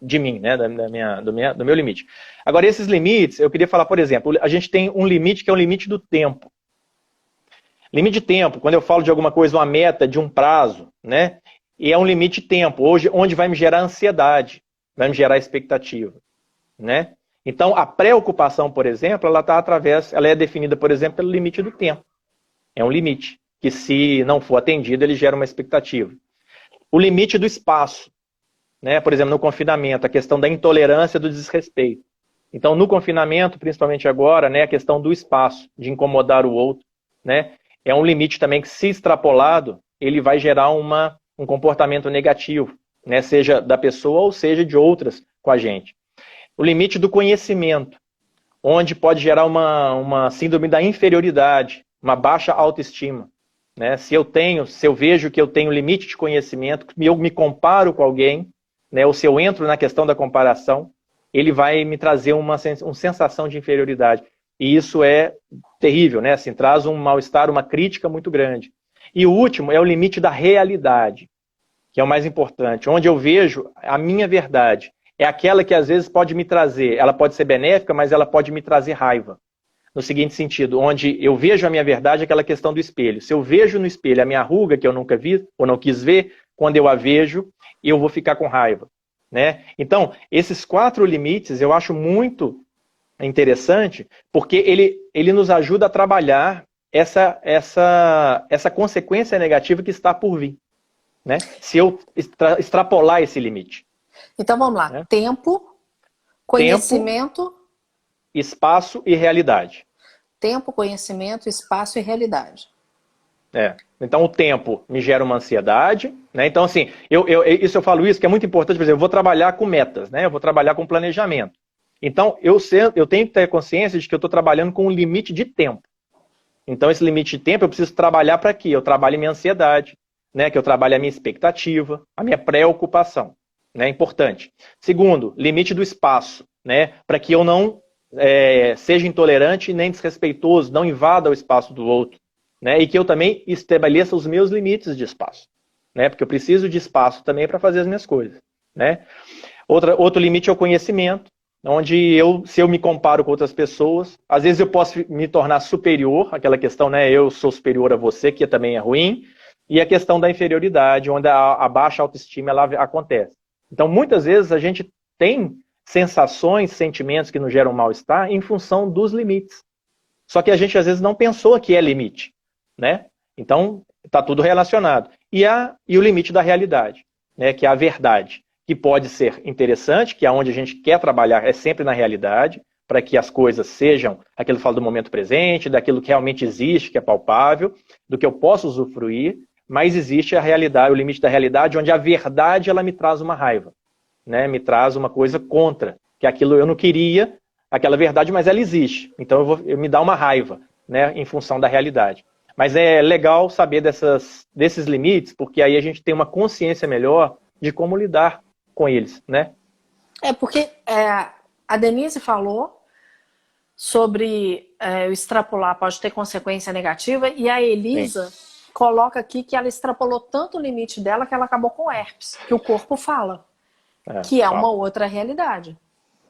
[SPEAKER 2] de mim, né, do meu limite. Agora, esses limites, eu queria falar, por exemplo, a gente tem um limite que é o limite do tempo. Limite de tempo, quando eu falo de alguma coisa, uma meta, de um prazo, né, e é um limite de tempo, onde vai me gerar ansiedade, vai me gerar expectativa, né? Então, a preocupação, por exemplo, ela é definida, por exemplo, pelo limite do tempo. É um limite, que se não for atendido, ele gera uma expectativa. O limite do espaço, né? Por exemplo, no confinamento, a questão da intolerância, do desrespeito. Então, no confinamento, principalmente agora, né, a questão do espaço, de incomodar o outro, né? É um limite também que, se extrapolado, ele vai gerar um comportamento negativo, né? Seja da pessoa ou seja de outras com a gente. O limite do conhecimento, onde pode gerar uma síndrome da inferioridade, uma baixa autoestima, né? Se eu vejo que eu tenho limite de conhecimento, eu me comparo com alguém, né? Ou se eu entro na questão da comparação, ele vai me trazer uma sensação de inferioridade. E isso é terrível, né? Assim, traz um mal-estar, uma crítica muito grande. E o último é o limite da realidade. que é o mais importante, onde eu vejo a minha verdade. É aquela que às vezes pode me trazer, ela pode ser benéfica, mas ela pode me trazer raiva. No seguinte sentido, onde eu vejo a minha verdade, aquela questão do espelho. Se eu vejo no espelho a minha ruga, que eu nunca vi ou não quis ver, quando eu a vejo, eu vou ficar com raiva. Né? Então, esses 4 limites eu acho muito interessante, porque ele nos ajuda a trabalhar essa consequência negativa que está por vir. Né? Se eu extrapolar esse limite.
[SPEAKER 1] Então vamos lá.
[SPEAKER 2] Né?
[SPEAKER 1] Tempo, conhecimento...
[SPEAKER 2] Tempo, espaço e realidade.
[SPEAKER 1] Tempo, conhecimento, espaço e realidade.
[SPEAKER 2] Então o tempo me gera uma ansiedade, né? Então assim, eu falo isso que é muito importante, por exemplo, eu vou trabalhar com metas, né? Eu vou trabalhar com planejamento. Então eu tenho que ter consciência de que eu estou trabalhando com um limite de tempo. Então esse limite de tempo eu preciso trabalhar para quê? Eu trabalho minha ansiedade, né? Que eu trabalho a minha expectativa, a minha preocupação, né? Importante. Segundo, limite do espaço, né? Para que eu não seja intolerante nem desrespeitoso, não invada o espaço do outro. Né, e que eu também estabeleça os meus limites de espaço. Né, porque eu preciso de espaço também para fazer as minhas coisas. Né? Outro limite é o conhecimento, onde se eu me comparo com outras pessoas, às vezes eu posso me tornar superior, aquela questão, né, eu sou superior a você, que também é ruim, e a questão da inferioridade, onde a baixa autoestima ela acontece. Então, muitas vezes a gente tem sensações, sentimentos que nos geram mal-estar em função dos limites. Só que a gente às vezes não pensou que é limite. Né? Então, está tudo relacionado. E o limite da realidade, né? Que é a verdade, que pode ser interessante, que é onde a gente quer trabalhar, é sempre na realidade, para que as coisas sejam aquilo que fala do momento presente, daquilo que realmente existe, que é palpável, do que eu posso usufruir, mas existe a realidade, o limite da realidade, onde a verdade ela me traz uma raiva, né? Me traz uma coisa contra, que aquilo eu não queria, aquela verdade, mas ela existe. Então eu me dá uma raiva, né? Em função da realidade. Mas é legal saber desses limites, porque aí a gente tem uma consciência melhor de como lidar com eles, né?
[SPEAKER 1] Porque a Denise falou sobre o extrapolar pode ter consequência negativa, e a Elisa coloca aqui que ela extrapolou tanto o limite dela que ela acabou com herpes, que o corpo fala, que é uma outra realidade.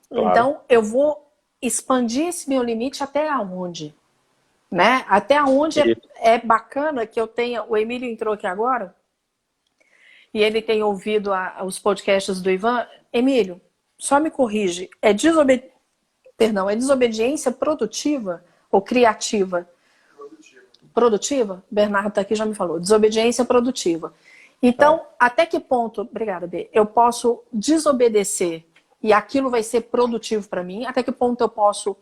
[SPEAKER 1] Claro. Então, eu vou expandir esse meu limite até onde? Né? Até onde é bacana que eu tenha... O Emílio entrou aqui agora e ele tem ouvido os podcasts do Ivan. Emílio, só me corrige. É desobediência produtiva ou criativa? Produtiva? Bernardo está aqui, já me falou. Desobediência produtiva. Então, até que ponto... Obrigada, B. Eu posso desobedecer e aquilo vai ser produtivo para mim? Até que ponto eu posso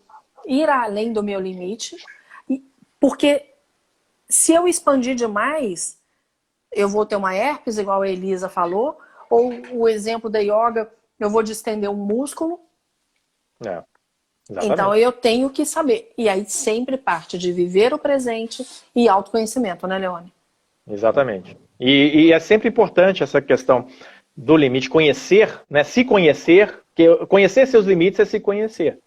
[SPEAKER 1] ir além do meu limite? Porque se eu expandir demais, eu vou ter uma herpes, igual a Elisa falou, ou o exemplo da yoga, eu vou distender um músculo. Então eu tenho que saber. E aí sempre parte de viver o presente e autoconhecimento, né, Leone?
[SPEAKER 2] Exatamente. E é sempre importante essa questão do limite, conhecer, né? Se conhecer, que conhecer seus limites é se conhecer.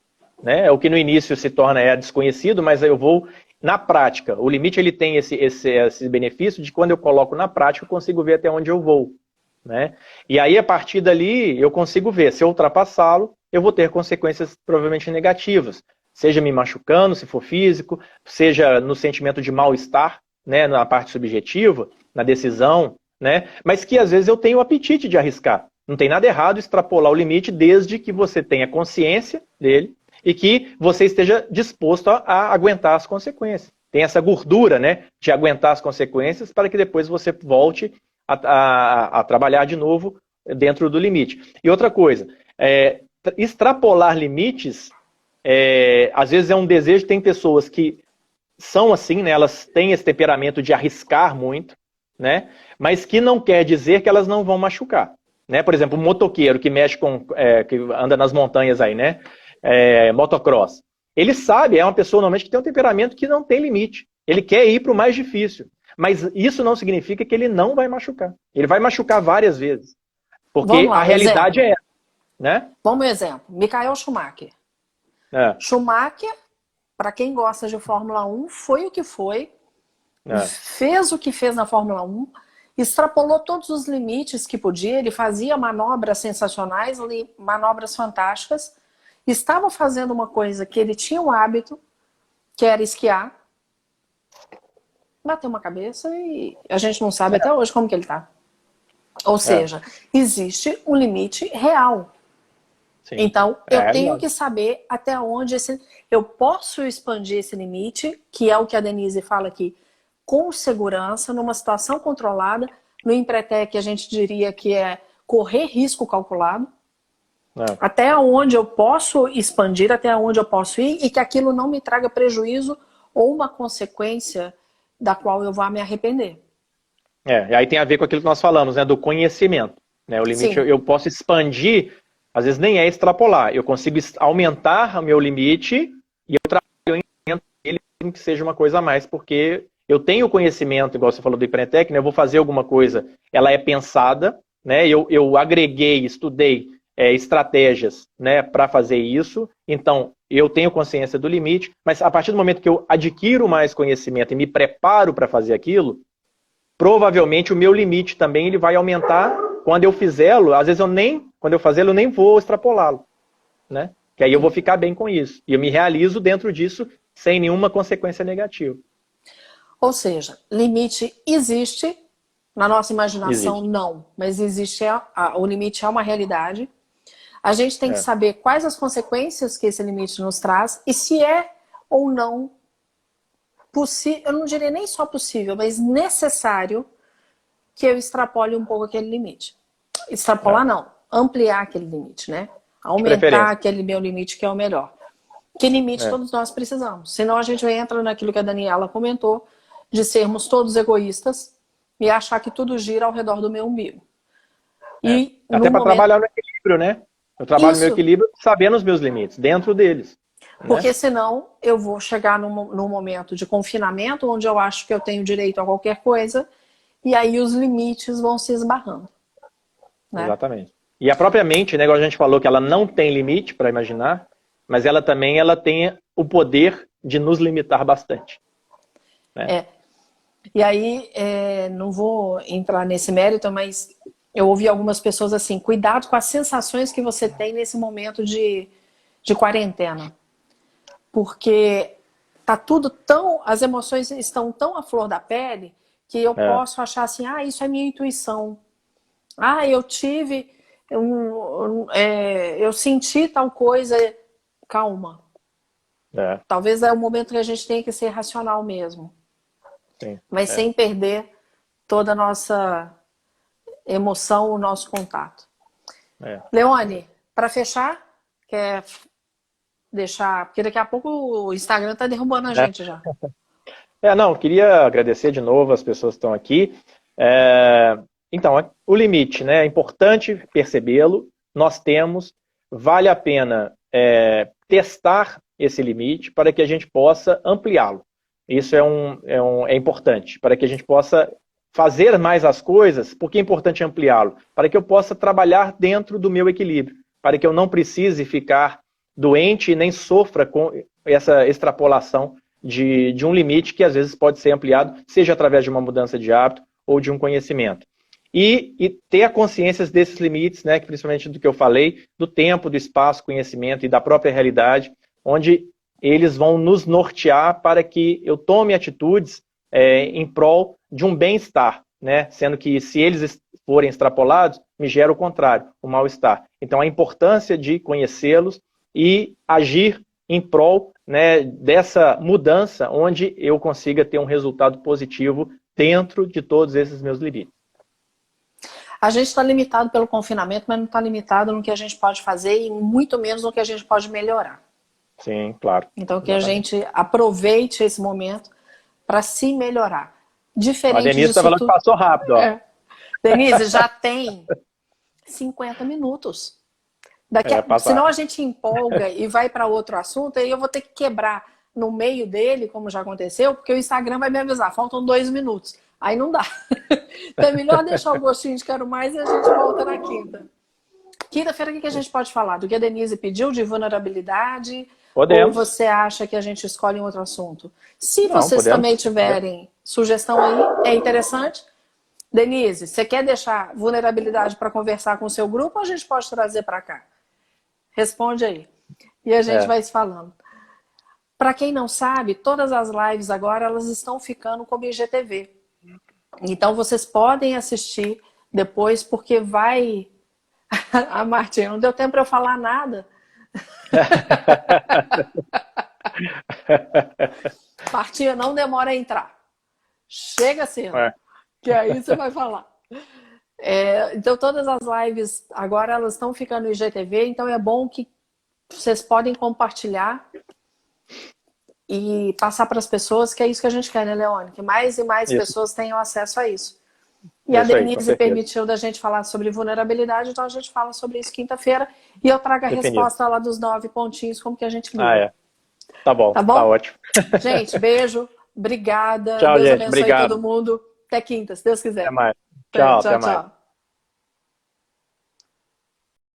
[SPEAKER 2] Né? O que no início se torna desconhecido, mas eu vou... Na prática, o limite ele tem esse benefício de quando eu coloco na prática, eu consigo ver até onde eu vou. Né? E aí, a partir dali, eu consigo ver. Se eu ultrapassá-lo, eu vou ter consequências provavelmente negativas. Seja me machucando, se for físico, seja no sentimento de mal-estar, né, na parte subjetiva, na decisão, né? Mas que às vezes eu tenho o apetite de arriscar. Não tem nada errado extrapolar o limite desde que você tenha consciência dele, e que você esteja disposto a aguentar as consequências. Tem essa gordura, né, de aguentar as consequências para que depois você volte a trabalhar de novo dentro do limite. E outra coisa, extrapolar limites, às vezes é um desejo, tem pessoas que são assim, né, elas têm esse temperamento de arriscar muito, né, mas que não quer dizer que elas não vão machucar. Né? Por exemplo, um motoqueiro que mexe que anda nas montanhas aí, né? Motocross. Ele sabe, é uma pessoa normalmente que tem um temperamento que não tem limite. Ele quer ir para o mais difícil. Mas isso não significa que ele não vai machucar. Ele vai machucar várias vezes. Porque a realidade é essa. Né?
[SPEAKER 1] Vamos um exemplo. Michael Schumacher. Schumacher, para quem gosta de Fórmula 1, foi o que foi. Fez o que fez na Fórmula 1. extrapolou todos os limites que podia, ele fazia manobras sensacionais, manobras fantásticas, estava fazendo uma coisa que ele tinha um hábito, que era esquiar, bateu uma cabeça e a gente não sabe até hoje como que ele tá. Ou seja, existe um limite real. Sim. Então, eu tenho que saber até onde eu posso expandir esse limite, que é o que a Denise fala aqui, com segurança, numa situação controlada. No Empretec, a gente diria que é correr risco calculado. Até onde eu posso expandir, até onde eu posso ir, e que aquilo não me traga prejuízo ou uma consequência da qual eu vá me arrepender.
[SPEAKER 2] E aí tem a ver com aquilo que nós falamos, né, do conhecimento. Né? O limite eu posso expandir, às vezes nem é extrapolar. Eu consigo aumentar o meu limite e eu trabalho ele que seja uma coisa a mais, porque eu tenho conhecimento, igual você falou do Empretec, né, eu vou fazer alguma coisa, ela é pensada, né, eu agreguei, estudei estratégias, né, para fazer isso, então eu tenho consciência do limite, mas a partir do momento que eu adquiro mais conhecimento e me preparo para fazer aquilo, provavelmente o meu limite também ele vai aumentar quando eu fizê-lo, às vezes quando eu fazê-lo, eu nem vou extrapolá-lo, né? Que aí eu vou ficar bem com isso. E eu me realizo dentro disso sem nenhuma consequência negativa.
[SPEAKER 1] Ou seja, limite existe, na nossa imaginação não, mas existe, o limite é uma realidade. A gente tem que saber quais as consequências que esse limite nos traz e se é ou não possível, eu não diria nem só possível, mas necessário que eu extrapole um pouco aquele limite. Extrapolar não, ampliar aquele limite, né? Aumentar aquele meu limite que é o melhor. Que limite todos nós precisamos? Senão a gente entra naquilo que a Daniela comentou, de sermos todos egoístas e achar que tudo gira ao redor do meu umbigo. E
[SPEAKER 2] até para trabalhar no equilíbrio, né? Eu trabalho no meu equilíbrio sabendo os meus limites, dentro deles.
[SPEAKER 1] Porque senão eu vou chegar num momento de confinamento onde eu acho que eu tenho direito a qualquer coisa e aí os limites vão se esbarrando. Né?
[SPEAKER 2] Exatamente. E a própria mente, né, igual a gente falou que ela não tem limite para imaginar, mas ela também tem o poder de nos limitar bastante. Né?
[SPEAKER 1] E aí, não vou entrar nesse mérito, mas eu ouvi algumas pessoas assim, cuidado com as sensações que você tem nesse momento de quarentena. Porque tá tudo as emoções estão tão à flor da pele que eu posso achar assim, isso é minha intuição. Eu tive, eu senti tal coisa. Calma. Talvez é o momento que a gente tenha que ser racional mesmo.
[SPEAKER 2] Sim.
[SPEAKER 1] Mas sem perder toda a nossa emoção, o nosso contato. Leone, para fechar, quer deixar... Porque daqui a pouco o Instagram tá derrubando a gente já.
[SPEAKER 2] Não, queria agradecer de novo as pessoas que estão aqui. Então, o limite, né? É importante percebê-lo, nós temos, vale a pena testar esse limite para que a gente possa ampliá-lo. Isso é importante, para que a gente possa fazer mais as coisas. Por que é importante ampliá-lo? Para que eu possa trabalhar dentro do meu equilíbrio, para que eu não precise ficar doente e nem sofra com essa extrapolação de um limite que às vezes pode ser ampliado, seja através de uma mudança de hábito ou de um conhecimento. E ter a consciência desses limites, né, que principalmente do que eu falei, do tempo, do espaço, conhecimento e da própria realidade, onde eles vão nos nortear para que eu tome atitudes em prol de um bem-estar, né? Sendo que se eles forem extrapolados, me gera o contrário, o mal-estar. Então a importância de conhecê-los e agir em prol, né, dessa mudança, onde eu consiga ter um resultado positivo dentro de todos esses meus limites.
[SPEAKER 1] A gente está limitado pelo confinamento, mas não está limitado no que a gente pode fazer e muito menos no que a gente pode melhorar.
[SPEAKER 2] Sim, claro.
[SPEAKER 1] Então que a gente aproveite esse momento para se melhorar. Diferente
[SPEAKER 2] a Denise está falando que passou rápido. Ó.
[SPEAKER 1] Denise, já tem 50 minutos. Senão a gente empolga e vai para outro assunto, aí eu vou ter que quebrar no meio dele, como já aconteceu, porque o Instagram vai me avisar, faltam 2 minutos. Aí não dá. Então é melhor deixar o gostinho de quero mais e a gente volta na quinta. Quinta-feira, o que a gente pode falar? Do que a Denise pediu de vulnerabilidade?
[SPEAKER 2] Podemos.
[SPEAKER 1] Ou você acha que a gente escolhe um outro assunto? Se vocês também tiverem sugestão aí, é interessante. Denise, você quer deixar vulnerabilidade para conversar com o seu grupo ou a gente pode trazer para cá? Responde aí. E a gente vai se falando. Para quem não sabe, todas as lives agora elas estão ficando como IGTV. Então vocês podem assistir depois, porque vai... A Martinha, não deu tempo para eu falar nada. Martinha, não demora a entrar. Chega cedo, que aí você vai falar. Então todas as lives agora elas estão ficando no IGTV, então é bom que vocês podem compartilhar e passar para as pessoas, que é isso que a gente quer, né, Leone? Que mais e mais pessoas tenham acesso a isso. E a Denise permitiu da gente falar sobre vulnerabilidade, então a gente fala sobre isso quinta-feira e eu trago a resposta lá dos 9 pontinhos, como que a gente lida.
[SPEAKER 2] Tá bom, tá ótimo.
[SPEAKER 1] Gente, beijo, obrigada.
[SPEAKER 2] Tchau,
[SPEAKER 1] Deus
[SPEAKER 2] gente,
[SPEAKER 1] abençoe todo mundo. Até quinta, se Deus quiser.
[SPEAKER 2] Até mais. Tchau, até mais.